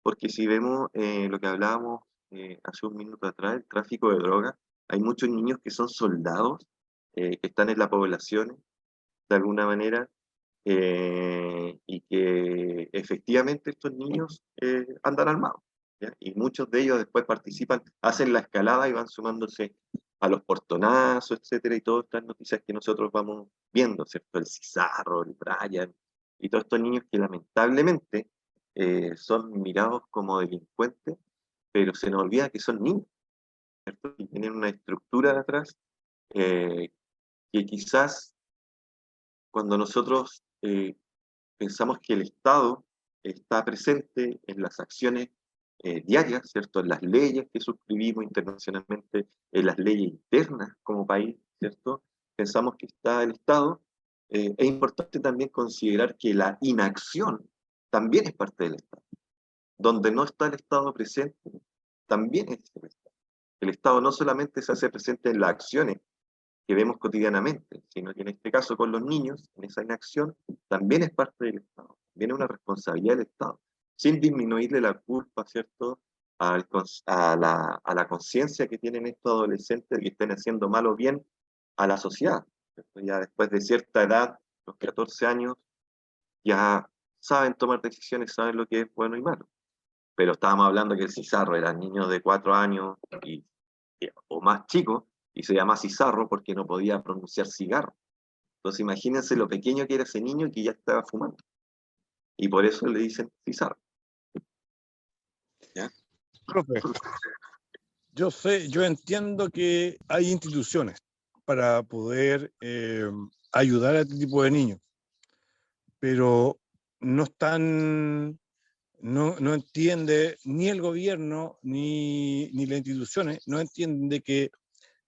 porque si vemos lo que hablábamos hace un minuto atrás, el tráfico de drogas. Hay muchos niños que son soldados, que están en la población, de alguna manera, y que efectivamente estos niños andan armados, ¿ya? Y muchos de ellos después participan, hacen la escalada y van sumándose a los portonazos, etcétera, y todas estas noticias que nosotros vamos viendo, ¿cierto? El Cizarro, el Brian, y todos estos niños que lamentablemente son mirados como delincuentes, pero se nos olvida que son niños, ¿cierto? Y tienen una estructura de atrás que quizás cuando nosotros pensamos que el Estado está presente en las acciones diarias, ¿cierto? En las leyes que suscribimos internacionalmente, en las leyes internas como país, ¿cierto? Pensamos que está el Estado. Es importante también considerar que la inacción también es parte del Estado. Donde no está el Estado presente, también es el Estado. El Estado no solamente se hace presente en las acciones que vemos cotidianamente, sino que en este caso con los niños, en esa inacción, también es parte del Estado, viene una responsabilidad del Estado, sin disminuirle la culpa, ¿cierto?, a la conciencia que tienen estos adolescentes de que estén haciendo mal o bien a la sociedad, ¿cierto? Ya después de cierta edad, los 14 años, ya saben tomar decisiones, saben lo que es bueno y malo. Pero estábamos hablando que el Cizarro era niño de 4 años o más chico, y se llama Cizarro porque no podía pronunciar cigarro. Entonces imagínense lo pequeño que era ese niño que ya estaba fumando. Y por eso le dicen Cizarro. ¿Ya? Profe, yo entiendo que hay instituciones para poder ayudar a este tipo de niños, pero no están, no entiende ni el gobierno ni las instituciones, no entiende que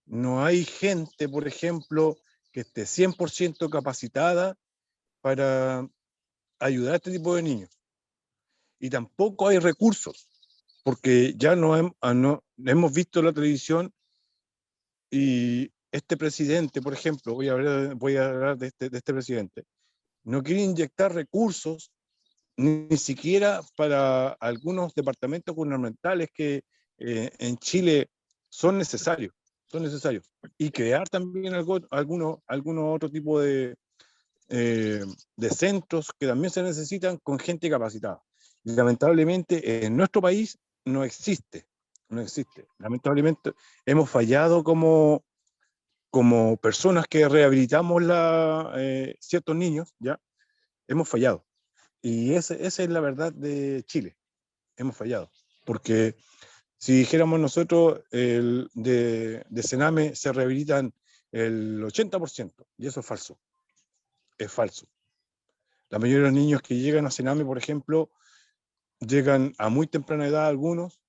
no hay gente, por ejemplo, que esté 100% capacitada para ayudar a este tipo de niños. Y tampoco hay recursos, porque ya hemos visto la televisión y este presidente, por ejemplo, voy a hablar de este presidente, no quiere inyectar recursos ni siquiera para algunos departamentos gubernamentales que en Chile son necesarios, y crear también algunos otro tipo de centros que también se necesitan con gente capacitada. Y lamentablemente en nuestro país no existe. Lamentablemente hemos fallado como personas que rehabilitamos ciertos niños, ¿ya? Hemos fallado. Y esa es la verdad de Chile. Hemos fallado. Porque si dijéramos nosotros, de Sename se rehabilitan el 80%, y eso es falso. Es falso. La mayoría de los niños que llegan a Sename, por ejemplo, llegan a muy temprana edad algunos,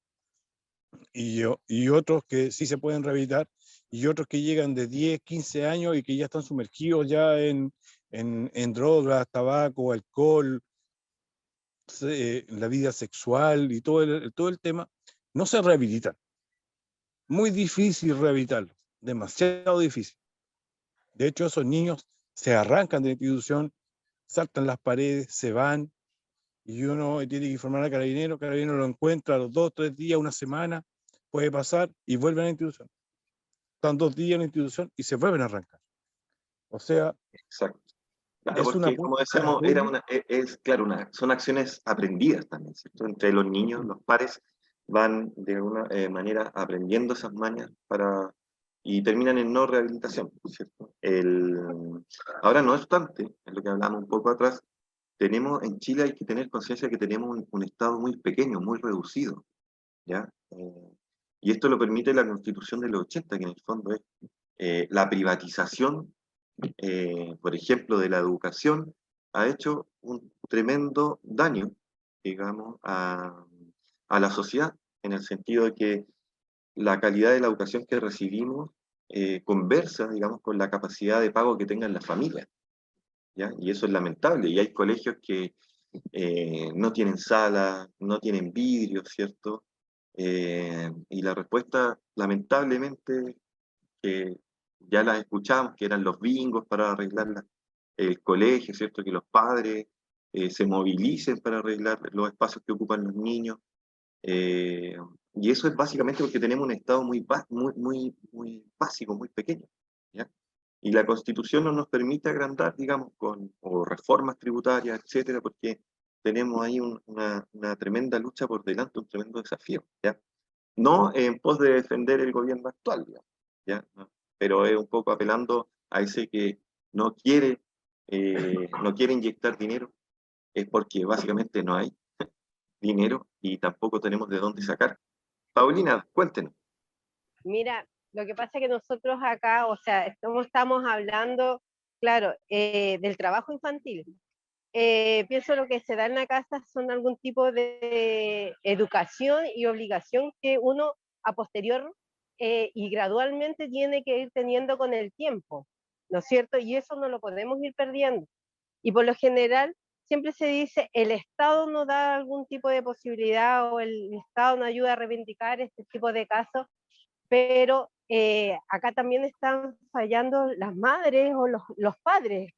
y otros que sí se pueden rehabilitar, y otros que llegan de 10, 15 años y que ya están sumergidos ya en drogas, tabaco, alcohol, la vida sexual y todo el tema, no se rehabilitan. Muy difícil rehabilitarlos, demasiado difícil. De hecho, esos niños se arrancan de la institución, saltan las paredes, se van, y uno tiene que informar a Carabineros lo encuentra a los 2, 3 días, una semana, puede pasar, y vuelven a la institución. Están 2 días en la institución y se vuelven a arrancar. O sea, exacto. Claro, es una porque como decíamos, claro, son acciones aprendidas también, ¿cierto? Entre los niños, los pares van de alguna manera aprendiendo esas mañas y terminan en no rehabilitación, ¿cierto? Ahora, no obstante, es lo que hablamos un poco atrás, en Chile hay que tener conciencia que tenemos un Estado muy pequeño, muy reducido, ¿ya? Y esto lo permite la Constitución de los 80, que en el fondo es la privatización, por ejemplo, de la educación, ha hecho un tremendo daño, digamos, a la sociedad, en el sentido de que la calidad de la educación que recibimos conversa, digamos, con la capacidad de pago que tengan las familias, ¿ya? Y eso es lamentable, y hay colegios que no tienen sala, no tienen vidrio, ¿cierto? Y la respuesta, lamentablemente, que ya las escuchamos, que eran los bingos para arreglar el colegio, ¿cierto? Que los padres se movilicen para arreglar los espacios que ocupan los niños. Y eso es básicamente porque tenemos un Estado muy básico, muy pequeño, ¿ya? Y la Constitución no nos permite agrandar, digamos, o reformas tributarias, etcétera, porque tenemos ahí una tremenda lucha por delante, un tremendo desafío, ¿ya? No en pos de defender el gobierno actual, digamos, ¿ya? No, pero es un poco apelando a ese que no quiere, no quiere inyectar dinero, es porque básicamente no hay dinero y tampoco tenemos de dónde sacar. Paulina, cuéntenos. Mira, lo que pasa es que nosotros acá, o sea, estamos hablando, claro, del trabajo infantil. Pienso lo que se da en la casa son algún tipo de educación y obligación que uno a posterior y gradualmente tiene que ir teniendo con el tiempo, ¿no es cierto? Y eso no lo podemos ir perdiendo. Y por lo general siempre se dice, el Estado no da algún tipo de posibilidad o el Estado no ayuda a reivindicar este tipo de casos, pero acá también están fallando las madres o los padres,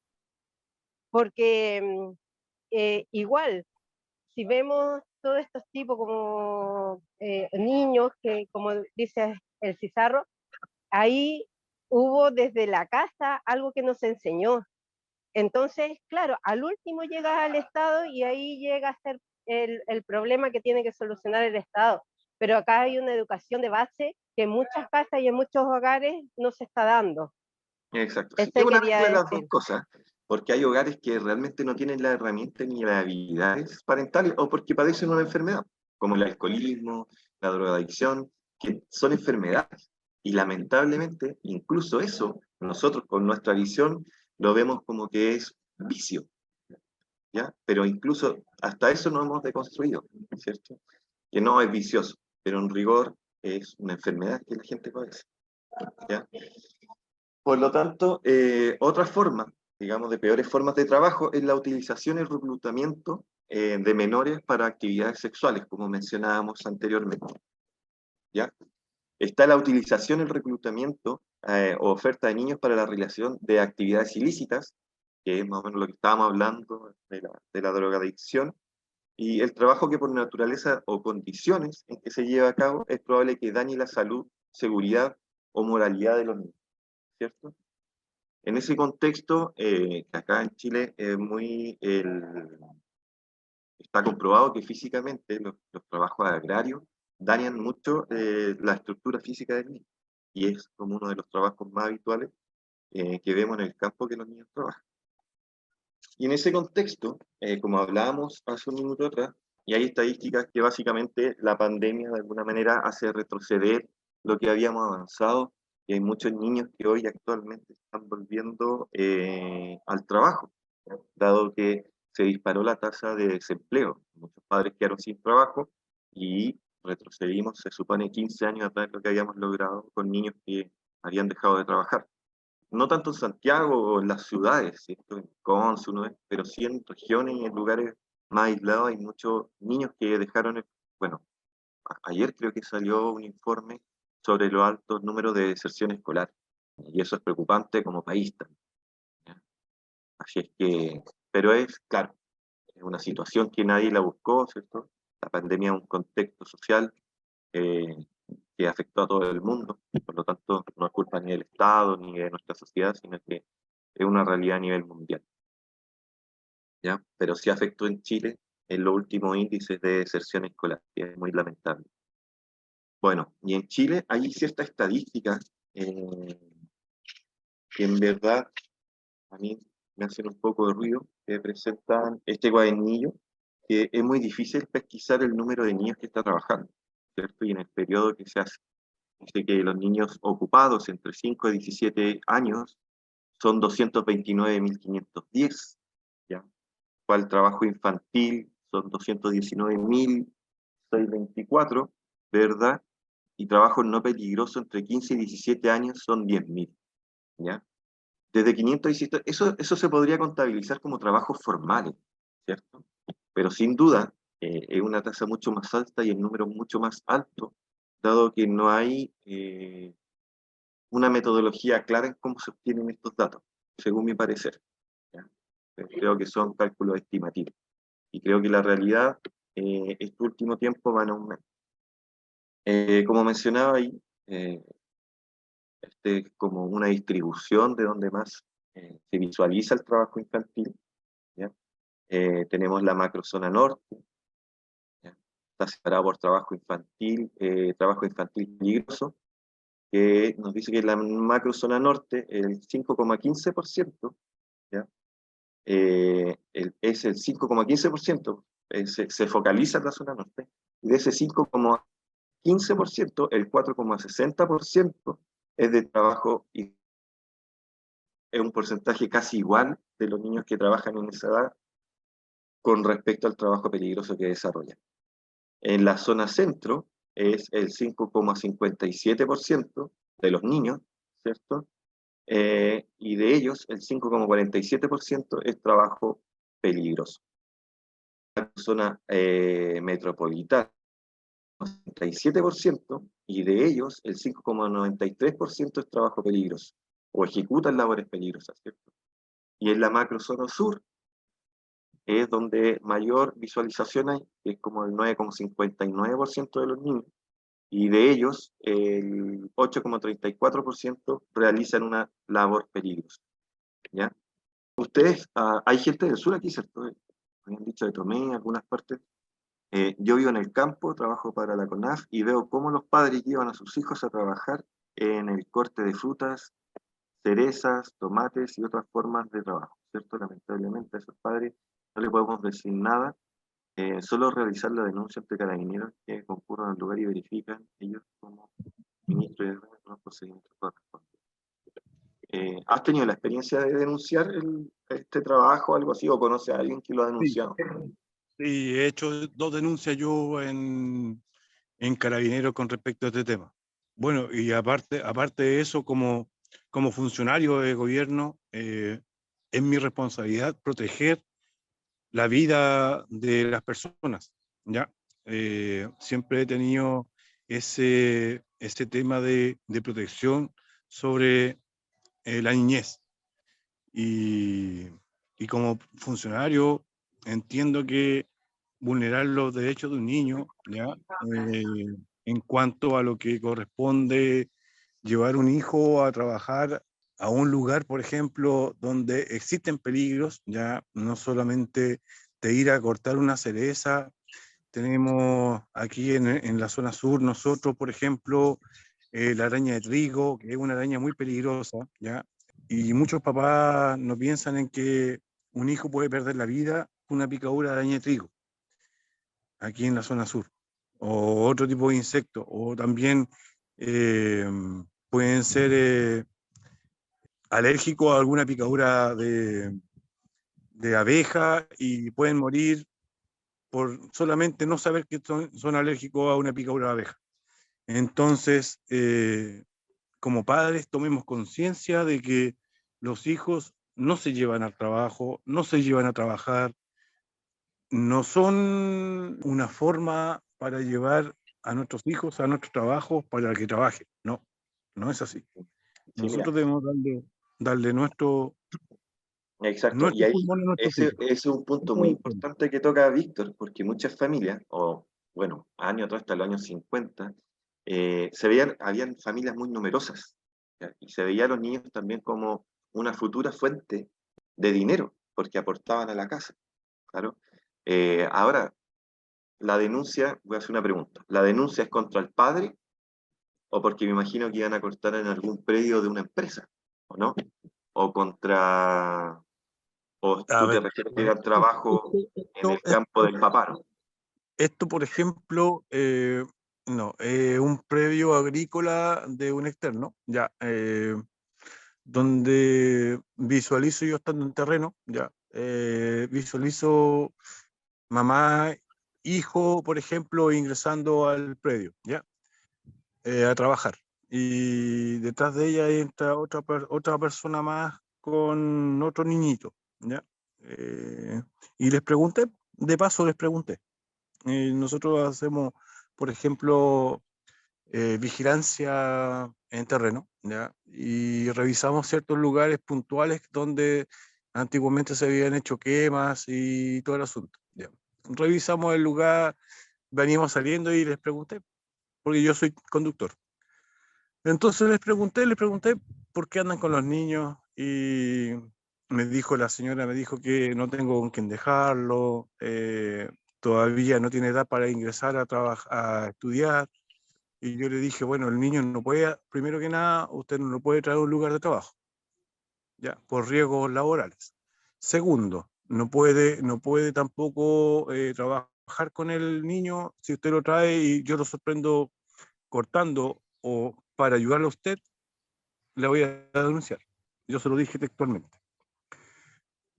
porque igual, si vemos todos estos tipos como niños, que como dice el Cizarro, ahí hubo desde la casa algo que nos enseñó. Entonces, claro, al último llega al Estado y ahí llega a ser el problema que tiene que solucionar el Estado. Pero acá hay una educación de base que en muchas casas y en muchos hogares no se está dando. Exacto. Sí, es Eso una quería mezcla de las dos decir. cosas, porque hay hogares que realmente no tienen la herramienta ni las habilidades parentales, o porque padecen una enfermedad, como el alcoholismo, la drogadicción, que son enfermedades. Y lamentablemente, incluso eso, nosotros con nuestra visión lo vemos como que es vicio, ¿ya? Pero incluso hasta eso no hemos deconstruido, ¿cierto? Que no es vicioso, pero en rigor es una enfermedad que la gente padece, ¿ya? Por lo tanto, otra forma, digamos, de peores formas de trabajo es la utilización y el reclutamiento de menores para actividades sexuales, como mencionábamos anteriormente, ¿ya? Está la utilización y el reclutamiento o oferta de niños para la realización de actividades ilícitas, que es más o menos lo que estábamos hablando de la drogadicción, y el trabajo que por naturaleza o condiciones en que se lleva a cabo es probable que dañe la salud, seguridad o moralidad de los niños, ¿cierto? En ese contexto, que acá en Chile está comprobado que físicamente los trabajos agrarios dañan mucho la estructura física del niño. Y es como uno de los trabajos más habituales que vemos en el campo que los niños trabajan. Y en ese contexto, como hablábamos hace un minuto atrás, y hay estadísticas que básicamente la pandemia de alguna manera hace retroceder lo que habíamos avanzado, y hay muchos niños que hoy actualmente están volviendo al trabajo, ¿no? Dado que se disparó la tasa de desempleo. Muchos padres quedaron sin trabajo y retrocedimos, se supone, 15 años atrás lo que habíamos logrado con niños que habían dejado de trabajar. No tanto en Santiago o en las ciudades, ¿cierto? En Conce, pero sí en regiones y en lugares más aislados hay muchos niños que dejaron, bueno, ayer creo que salió un informe sobre los altos números de deserción escolar, y eso es preocupante como país también, ¿ya? Así es que, pero es, claro, es una situación que nadie la buscó, ¿cierto? La pandemia es un contexto social eh, que afectó a todo el mundo, por lo tanto no es culpa ni del Estado ni de nuestra sociedad, sino que es una realidad a nivel mundial, ¿ya? Pero sí afectó en Chile en los últimos índices de deserción escolar, que es muy lamentable. Bueno, y en Chile hay ciertas estadísticas que en verdad a mí me hacen un poco de ruido, que presentan este cuadernillo, que es muy difícil pesquisar el número de niños que está trabajando, ¿cierto? Y en el periodo que se hace. Dice que los niños ocupados entre 5 y 17 años son 229.510, ¿ya? Para el trabajo infantil son 219.624, ¿verdad? Y trabajo no peligroso entre 15 y 17 años son 10.000, ¿ya? Desde 517, eso se podría contabilizar como trabajos formales, ¿cierto? Pero sin duda es una tasa mucho más alta y el número mucho más alto, dado que no hay una metodología clara en cómo se obtienen estos datos, según mi parecer, ¿ya? Creo que son cálculos estimativos. Y creo que la realidad, este último tiempo va en aumento. Como mencionaba ahí, como una distribución de donde más se visualiza el trabajo infantil, ¿ya? Tenemos la macrozona norte, ¿ya? Está separado por trabajo infantil peligroso, que nos dice que la macrozona norte, el 5,15%, ¿ya? Es el 5,15%, se focaliza en la zona norte, y de ese 5,15%, el 4,60% es de trabajo, y es un porcentaje casi igual de los niños que trabajan en esa edad con respecto al trabajo peligroso que desarrollan. En la zona centro es el 5,57% de los niños, ¿cierto? Y de ellos el 5,47% es trabajo peligroso. La zona metropolitana, 67%, y de ellos el 5,93% es trabajo peligroso, o ejecutan labores peligrosas, ¿cierto? Y en la macrozona sur es donde mayor visualización hay, que es como el 9,59% de los niños, y de ellos el 8,34% realizan una labor peligrosa, ¿ya? Ustedes, hay gente del sur aquí, ¿cierto? Habían dicho de Tomé, algunas partes. Yo vivo en el campo, trabajo para la CONAF y veo cómo los padres llevan a sus hijos a trabajar en el corte de frutas, cerezas, tomates y otras formas de trabajo, ¿cierto? Lamentablemente a esos padres no le podemos decir nada, solo realizar la denuncia ante carabineros que concurran al lugar y verifican ellos como ministros de los procedimientos correspondientes. ¿Has tenido la experiencia de denunciar este trabajo o algo así, o conoces a alguien que lo ha denunciado? Sí, he hecho 2 denuncias yo en Carabineros con respecto a este tema. Bueno, y aparte de eso, como funcionario de gobierno, es mi responsabilidad proteger la vida de las personas, ¿ya? Siempre he tenido ese tema de protección sobre la niñez. Y como funcionario entiendo que vulnerar los derechos de un niño, ¿ya? En cuanto a lo que corresponde llevar un hijo a trabajar a un lugar, por ejemplo, donde existen peligros, ya no solamente de ir a cortar una cereza. Tenemos aquí en la zona sur, nosotros, por ejemplo, la araña de trigo, que es una araña muy peligrosa, ¿ya? Y muchos papás no piensan en que un hijo puede perder la vida con una picadura de araña de trigo, aquí en la zona sur, o otro tipo de insectos, o también pueden ser alérgicos a alguna picadura de abeja y pueden morir por solamente no saber que son alérgicos a una picadura de abeja. Entonces, como padres, tomemos conciencia de que los hijos no se llevan al trabajo, no se llevan a trabajar, no son una forma para llevar a nuestros hijos a nuestro trabajo para que trabajen. No, no es así. Sí, Nosotros mira, debemos darle nuestro exacto, y ahí pulmón a nuestros ese hijos. es un punto muy importante que toca Víctor, porque muchas familias, o bueno, años atrás, hasta los años 50, habían familias muy numerosas, ¿ya? Y se veía a los niños también como una futura fuente de dinero, porque aportaban a la casa, claro. Ahora, la denuncia, voy a hacer una pregunta, ¿la denuncia es contra el padre o porque me imagino que iban a cortar en algún predio de una empresa, o no? ¿O contra, o A tú te ver, refieres que era trabajo en el campo del papá, ¿no? esto, por ejemplo, no, un predio agrícola de un externo, ya, donde visualizo yo estando en terreno, ya, visualizo mamá, hijo, por ejemplo, ingresando al predio, ya, a trabajar. Y detrás de ella entra otra persona más con otro niñito, ya. Y les pregunté, de paso les pregunté. Nosotros hacemos, por ejemplo, vigilancia en terreno, ¿ya? Y revisamos ciertos lugares puntuales donde antiguamente se habían hecho quemas y todo el asunto, ¿ya? Revisamos el lugar, veníamos saliendo y les pregunté, porque yo soy conductor. Entonces les pregunté por qué andan con los niños y la señora me dijo que no tengo con quién dejarlo, todavía no tiene edad para ingresar a trabajar, a estudiar. Y yo le dije, bueno, el niño no puede, primero que nada, usted no lo puede traer a un lugar de trabajo, ya, por riesgos laborales. Segundo, no puede tampoco trabajar con el niño si usted lo trae y yo lo sorprendo cortando o para ayudarle a usted, le voy a denunciar. Yo se lo dije textualmente.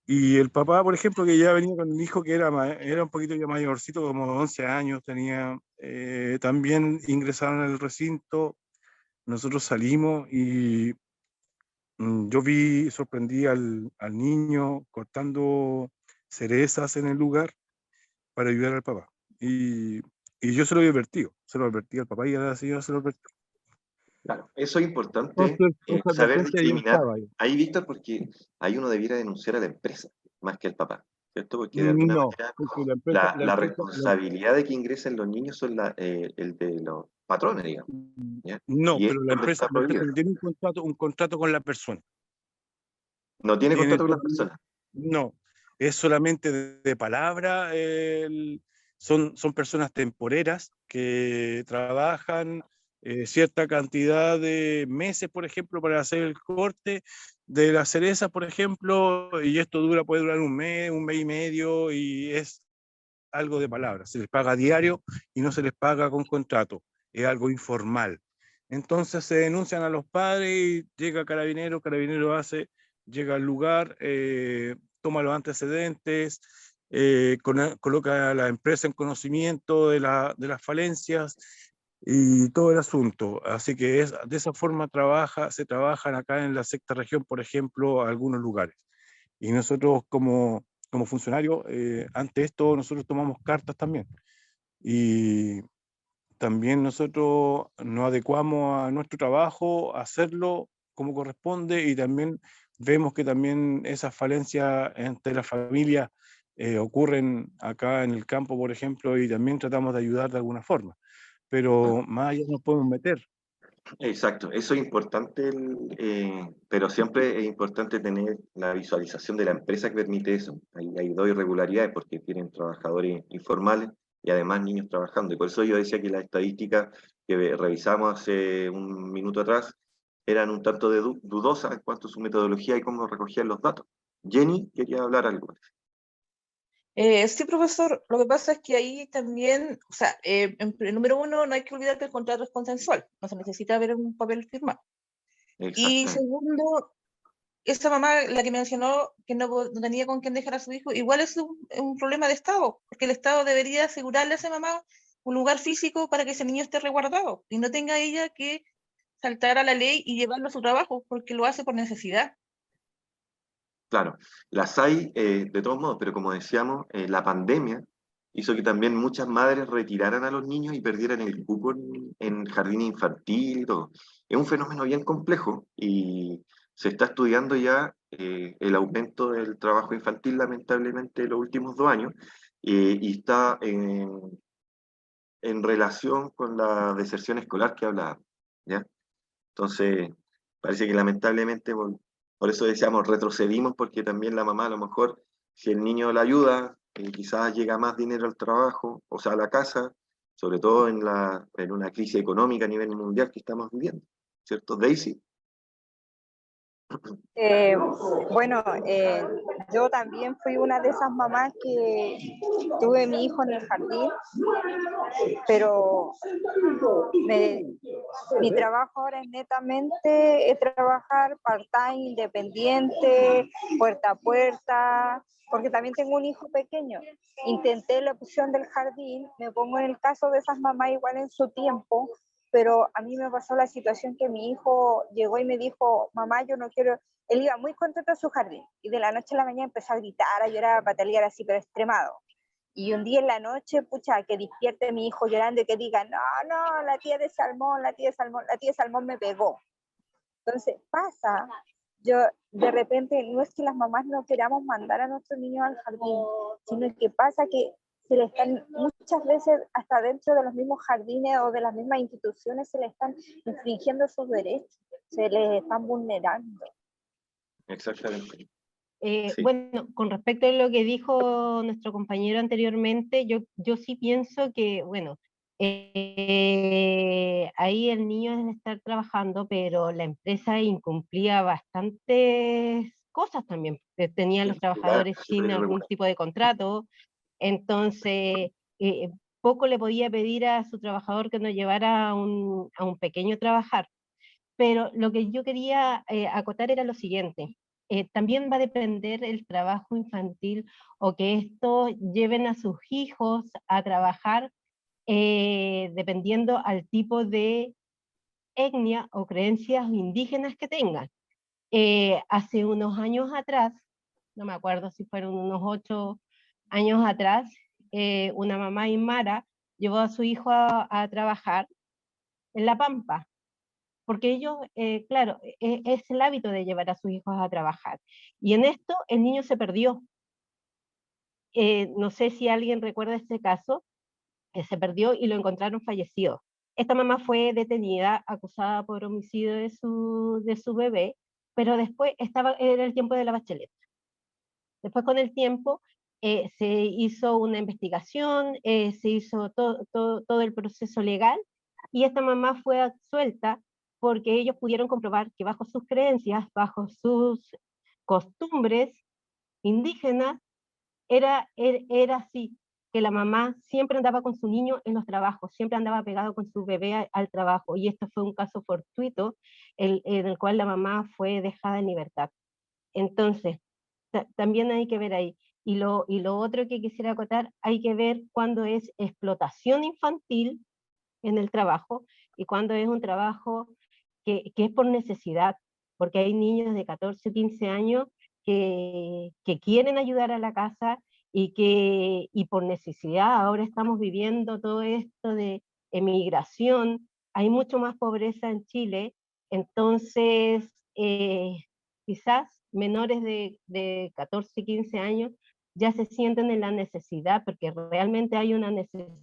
Y el papá, por ejemplo, que ya venía con el hijo que era un poquito ya mayorcito, como 11 años tenía, también ingresaron al recinto, nosotros salimos y yo sorprendí al niño cortando cerezas en el lugar para ayudar al papá. Y yo se lo advertí al papá y a la señora se lo advertí. Claro, eso es importante, Entonces, esa saber advertencia ya discriminar. estaba ahí. Ahí, Víctor, porque ahí uno debiera denunciar a la empresa, más que al papá, ¿cierto? Porque de alguna No, manera porque la responsabilidad de que ingresen los niños son el de los patrones, digamos, ¿ya? no, Y es pero donde está la empresa prohibido. no tiene un contrato con la persona. No tiene Tiene, contrato con la persona. no, es solamente de palabra. Son personas temporeras que trabajan cierta cantidad de meses, por ejemplo, para hacer el corte de la cereza, por ejemplo, y esto puede durar un mes y medio, y es algo de palabra. Se les paga a diario y no se les paga con contrato. Es algo informal. Entonces se denuncian a los padres y llega Carabinero llega al lugar, toma los antecedentes, coloca a la empresa en conocimiento de las falencias y todo el asunto. Así que de esa forma se trabajan acá en la sexta región, por ejemplo, algunos lugares. Y nosotros como funcionarios, ante esto nosotros tomamos cartas también. Y también nosotros nos adecuamos a nuestro trabajo, a hacerlo como corresponde, y también vemos que también esas falencias entre las familias ocurren acá en el campo, por ejemplo, y también tratamos de ayudar de alguna forma. Pero más allá nos podemos meter. Exacto, eso es importante, pero siempre es importante tener la visualización de la empresa que permite eso. Hay dos irregularidades porque tienen trabajadores informales y además niños trabajando. Y por eso yo decía que las estadísticas que revisamos hace un minuto atrás eran un tanto dudosas en cuanto a su metodología y cómo recogían los datos. Jenny quería hablar algo. Sí, profesor, lo que pasa es que ahí también, o sea, número uno, no hay que olvidar que el contrato es consensual, no se necesita ver un papel firmado. Y Exactamente. segundo, esa mamá, la que mencionó que no tenía con quién dejar a su hijo, igual es un problema de Estado, porque el Estado debería asegurarle a esa mamá un lugar físico para que ese niño esté resguardado y no tenga ella que saltar a la ley y llevarlo a su trabajo, porque lo hace por necesidad. Claro, las hay de todos modos, pero como decíamos, la pandemia hizo que también muchas madres retiraran a los niños y perdieran el cupo en jardín infantil y todo. Es un fenómeno bien complejo y se está estudiando ya el aumento del trabajo infantil, lamentablemente, en los últimos 2 años, y está en relación con la deserción escolar que hablaba, ¿ya? Entonces, parece que lamentablemente, por eso decíamos, retrocedimos, porque también la mamá a lo mejor, si el niño la ayuda, quizás llega más dinero al trabajo, o sea, a la casa, sobre todo en una crisis económica a nivel mundial que estamos viviendo, ¿cierto, Daisy? Eh, bueno, yo también fui una de esas mamás que tuve mi hijo en el jardín, pero mi trabajo ahora es netamente trabajar part-time, independiente, puerta a puerta, porque también tengo un hijo pequeño. Intenté la opción del jardín, me pongo en el caso de esas mamás igual en su tiempo, pero a mí me pasó la situación que mi hijo llegó y me dijo, mamá, yo no quiero. Él iba muy contento a su jardín y de la noche a la mañana empezó a gritar, a llorar, a patalear así, pero extremado. Y un día en la noche, pucha, que despierte mi hijo llorando y que diga, no, no, la tía de Salmón, la tía de Salmón, la tía de Salmón me pegó. Entonces pasa, yo de repente, no es que las mamás no queramos mandar a nuestros niños al jardín, sino que pasa que se le están, muchas veces hasta dentro de los mismos jardines o de las mismas instituciones se le están infringiendo sus derechos, se les están vulnerando. Exactamente. Sí. Bueno, con respecto a lo que dijo nuestro compañero anteriormente, yo sí pienso que, bueno, ahí el niño debe estar trabajando, pero la empresa incumplía bastantes cosas también. Tenía a los trabajadores sin algún tipo de contrato, entonces poco le podía pedir a su trabajador que no llevara a un pequeño a trabajar. Pero lo que yo quería acotar era lo siguiente. También va a depender el trabajo infantil o que estos lleven a sus hijos a trabajar dependiendo al tipo de etnia o creencias indígenas que tengan. Hace unos años atrás, no me acuerdo si fueron unos 8 años atrás, una mamá aymara llevó a su hijo a trabajar en La Pampa, porque ellos, claro, es el hábito de llevar a sus hijos a trabajar. Y en esto el niño se perdió. No sé si alguien recuerda este caso, se perdió y lo encontraron fallecido. Esta mamá fue detenida, acusada por homicidio de su bebé, pero después era el tiempo de la Bachelet. Después con el tiempo se hizo una investigación, se hizo todo el proceso legal, y esta mamá fue absuelta porque ellos pudieron comprobar que bajo sus creencias, bajo sus costumbres indígenas, era así, que la mamá siempre andaba con su niño en los trabajos, siempre andaba pegado con su bebé al trabajo, y esto fue un caso fortuito en el cual la mamá fue dejada en libertad. Entonces, también hay que ver ahí. Y lo otro que quisiera acotar, hay que ver cuándo es explotación infantil en el trabajo y cuándo es un trabajo que es por necesidad, porque hay niños de 14, 15 años que quieren ayudar a la casa y por necesidad. Ahora estamos viviendo todo esto de emigración, hay mucho más pobreza en Chile, entonces quizás menores de 14, 15 años ya se sienten en la necesidad, porque realmente hay una necesidad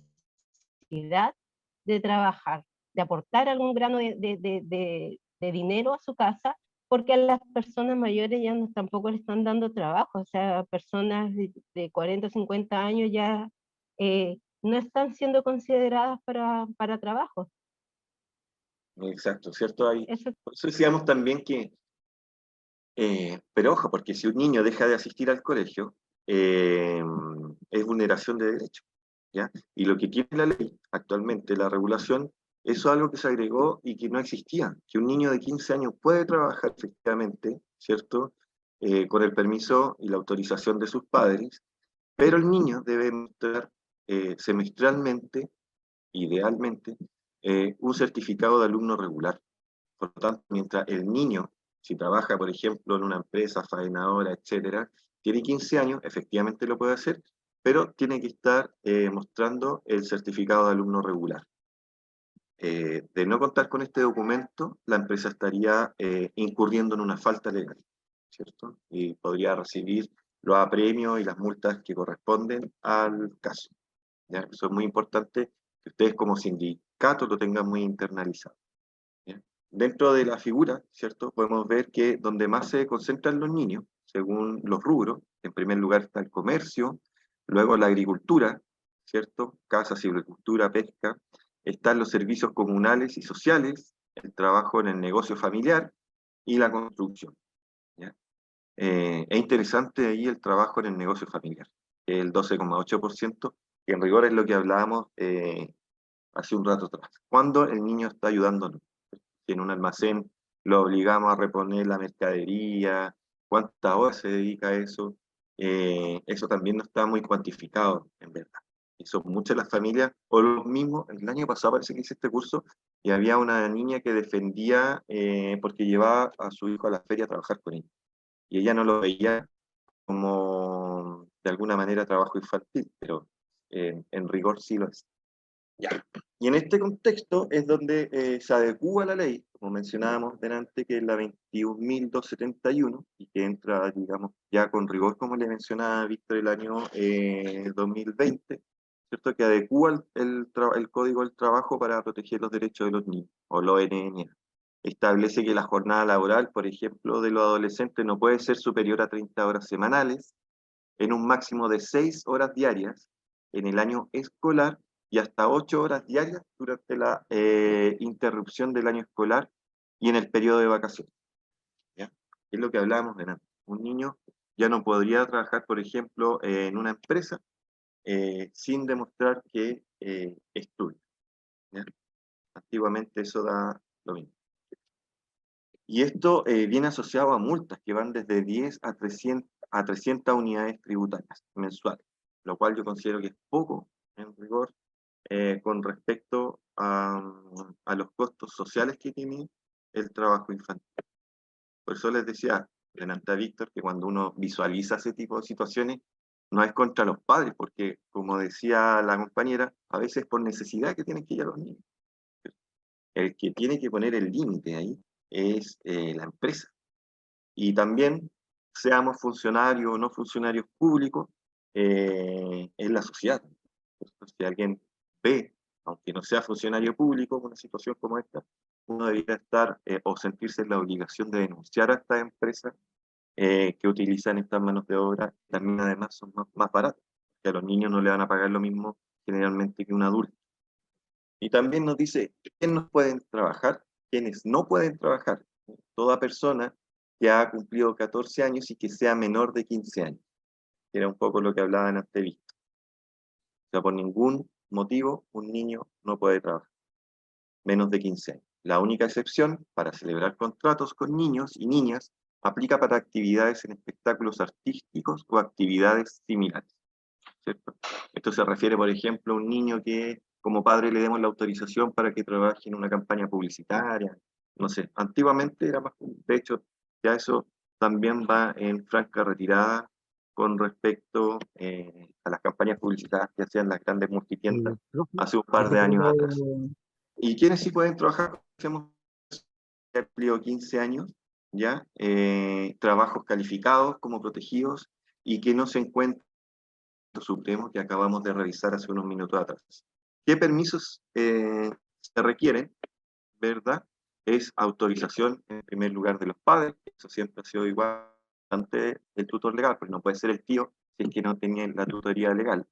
de trabajar, de aportar algún grano de dinero a su casa, porque a las personas mayores ya tampoco le están dando trabajo, o sea, personas de 40 o 50 años ya no están siendo consideradas para trabajo. Exacto, ¿cierto? Ahí, Eso. por eso decíamos también que, pero ojo, porque si un niño deja de asistir al colegio, es vulneración de derechos, ¿ya? Y lo que tiene la ley actualmente, la regulación, eso es algo que se agregó y que no existía, que un niño de 15 años puede trabajar efectivamente, ¿cierto? Con el permiso y la autorización de sus padres, pero el niño debe mostrar semestralmente, idealmente, un certificado de alumno regular. Por lo tanto, mientras el niño, si trabaja, por ejemplo, en una empresa, faenadora, etcétera, tiene 15 años, efectivamente lo puede hacer, pero tiene que estar mostrando el certificado de alumno regular. De no contar con este documento, la empresa estaría incurriendo en una falta legal, ¿cierto? Y podría recibir los apremios y las multas que corresponden al caso, ¿ya? Eso es muy importante que ustedes como sindicato lo tengan muy internalizado, ¿ya? Dentro de la figura, ¿cierto? Podemos ver que donde más se concentran los niños, según los rubros, en primer lugar está el comercio, luego la agricultura, ¿cierto? Casa, silvicultura, pesca, están los servicios comunales y sociales, el trabajo en el negocio familiar y la construcción, ¿ya? Es interesante ahí el trabajo en el negocio familiar, el 12,8%, que en rigor es lo que hablábamos hace un rato atrás. Cuando el niño está ayudándonos, en un almacén lo obligamos a reponer la mercadería, cuántas horas se dedica a eso, eso también no está muy cuantificado, en verdad. Y son muchas las familias, o los mismos, el año pasado parece que hice este curso, y había una niña que defendía porque llevaba a su hijo a la feria a trabajar con ella. Y ella no lo veía como de alguna manera trabajo infantil, pero en rigor sí lo es. Ya. Y en este contexto es donde se adecúa la ley, como mencionábamos delante, que es la 21.271, y que entra, digamos, ya con rigor, como le mencionaba Víctor, el año 2020, ¿cierto? Que adecúa el Código del Trabajo para proteger los derechos de los niños, o los NNA. Establece que la jornada laboral, por ejemplo, de los adolescentes no puede ser superior a 30 horas semanales, en un máximo de 6 horas diarias en el año escolar y hasta 8 horas diarias durante la interrupción del año escolar y en el periodo de vacaciones. ¿Ya? Es lo que hablábamos de antes. Un niño ya no podría trabajar, por ejemplo, en una empresa sin demostrar que estudia. ¿Ya? Antiguamente eso da lo mismo. Y esto viene asociado a multas que van desde 10 a 300 unidades tributarias mensuales, lo cual yo considero que es poco, en rigor, con respecto a los costos sociales que tiene el trabajo infantil. Por eso les decía delante a Víctor que cuando uno visualiza ese tipo de situaciones, no es contra los padres, porque como decía la compañera, a veces por necesidad que tienen que ir a los niños. El que tiene que poner el límite ahí es la empresa. Y también, seamos funcionarios o no funcionarios públicos, es la sociedad. Entonces, si alguien ve, aunque no sea funcionario público, una situación como esta, uno debería estar o sentirse en la obligación de denunciar a estas empresas que utilizan estas manos de obra. También además son más baratas, que a los niños no le van a pagar lo mismo generalmente que un adulto. Y también nos dice quiénes pueden trabajar, quiénes no pueden trabajar. Toda persona que ha cumplido 14 años y que sea menor de 15 años. Era un poco lo que hablaba en Antevista. O sea, por ningún motivo un niño no puede trabajar. Menos de 15 años. La única excepción para celebrar contratos con niños y niñas aplica para actividades en espectáculos artísticos o actividades similares. ¿Cierto? Esto se refiere, por ejemplo, a un niño que como padre le demos la autorización para que trabaje en una campaña publicitaria. No sé, antiguamente era más, de hecho, ya eso también va en franca retirada con respecto a las campañas publicitarias que hacían las grandes multitiendas hace un par de años atrás. ¿Y quiénes sí pueden trabajar? Hemos cumplido 15 años, ¿ya? Trabajos calificados como protegidos y que no se encuentran Supremo que acabamos de revisar hace unos minutos atrás. ¿Qué permisos se requieren? ¿Verdad? Es autorización en primer lugar de los padres, eso siempre ha sido igual ante el tutor legal, pues no puede ser el tío si es que no tenía la tutoría legal.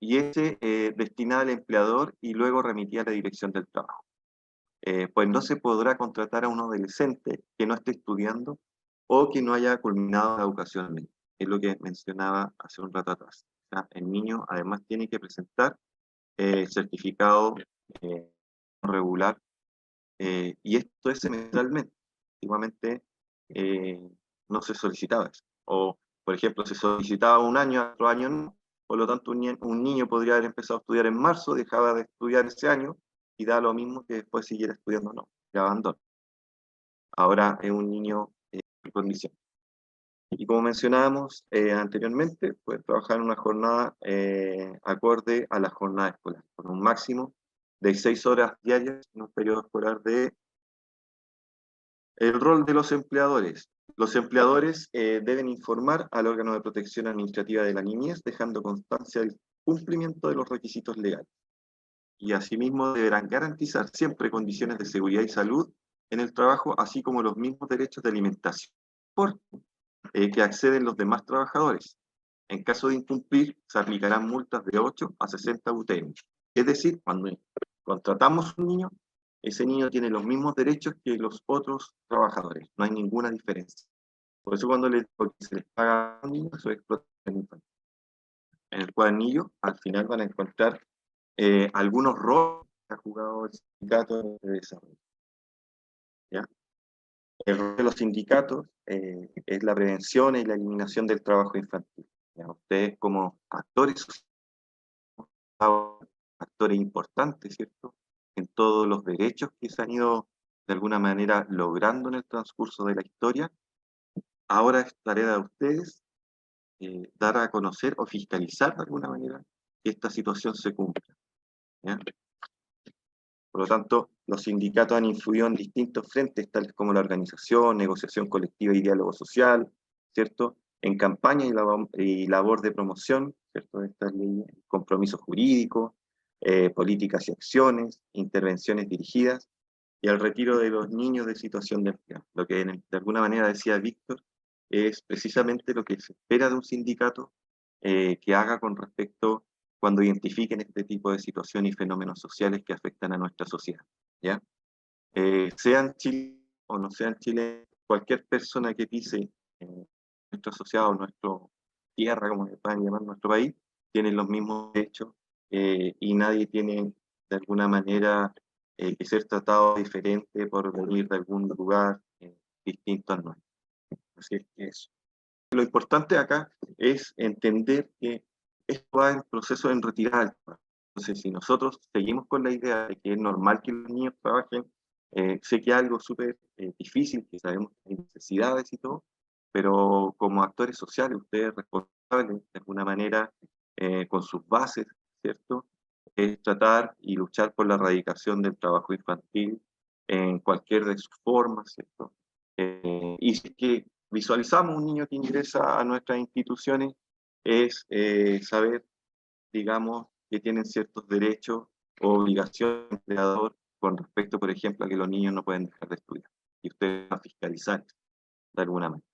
Y ese destinado al empleador y luego remitía a la dirección del trabajo. Pues no se podrá contratar a un adolescente que no esté estudiando o que no haya culminado la educación media. Es lo que mencionaba hace un rato atrás. O sea, el niño además tiene que presentar certificado regular y esto es semestralmente. Antiguamente no se solicitaba eso. O, por ejemplo, se solicitaba un año, otro año no. Por lo tanto, un niño podría haber empezado a estudiar en marzo, dejaba de estudiar ese año y da lo mismo que después siguiera estudiando o no, ya abandona. Ahora es un niño en condición. Y como mencionábamos anteriormente, puede trabajar en una jornada acorde a la jornada escolar, con un máximo de 6 horas diarias en un periodo escolar de... El rol de los empleadores. Los empleadores deben informar al órgano de protección administrativa de la niñez, dejando constancia del cumplimiento de los requisitos legales. Y asimismo deberán garantizar siempre condiciones de seguridad y salud en el trabajo, así como los mismos derechos de alimentación que acceden los demás trabajadores. En caso de incumplir, se aplicarán multas de 8 a 60 UTM. Es decir, cuando contratamos un niño, ese niño tiene los mismos derechos que los otros trabajadores. No hay ninguna diferencia. Por eso cuando se les paga a un niño, eso es explotación infantil. En el cuadernillo, al final van a encontrar algunos roles que ha jugado el sindicato de desarrollo. ¿Ya? El rol de los sindicatos es la prevención y la eliminación del trabajo infantil. ¿Ya? Ustedes como actores importantes, ¿cierto? En todos los derechos que se han ido de alguna manera logrando en el transcurso de la historia. Ahora es tarea de ustedes dar a conocer o fiscalizar de alguna manera que esta situación se cumpla. ¿Ya? Por lo tanto, los sindicatos han influido en distintos frentes, tales como la organización, negociación colectiva y diálogo social, ¿cierto? En campaña y labor de promoción ¿cierto?, de estas leyes, compromisos jurídicos, políticas y acciones, intervenciones dirigidas, y al retiro de los niños de situación de riesgo. Lo que de alguna manera decía Víctor es precisamente lo que se espera de un sindicato que haga con respecto cuando identifiquen este tipo de situaciones y fenómenos sociales que afectan a nuestra sociedad, ¿ya? Sean chilenos o no sean chilenos, cualquier persona que pise nuestra sociedad o nuestra tierra, como le puedan llamar, nuestro país, tiene los mismos derechos y nadie tiene de alguna manera que ser tratado diferente por venir de algún lugar distinto al nuestro. Así es que eso. Lo importante acá es entender que esto va en proceso en retirada. Entonces, si nosotros seguimos con la idea de que es normal que los niños trabajen, sé que es algo súper difícil, que sabemos que hay necesidades y todo, pero como actores sociales, ustedes responsables de alguna manera con sus bases, ¿cierto? Es tratar y luchar por la erradicación del trabajo infantil en cualquier de sus formas, ¿cierto? Y si es que visualizamos un niño que ingresa a nuestras instituciones, es saber, digamos, que tienen ciertos derechos o obligaciones del empleador con respecto, por ejemplo, a que los niños no pueden dejar de estudiar. Y ustedes van a fiscalizar de alguna manera.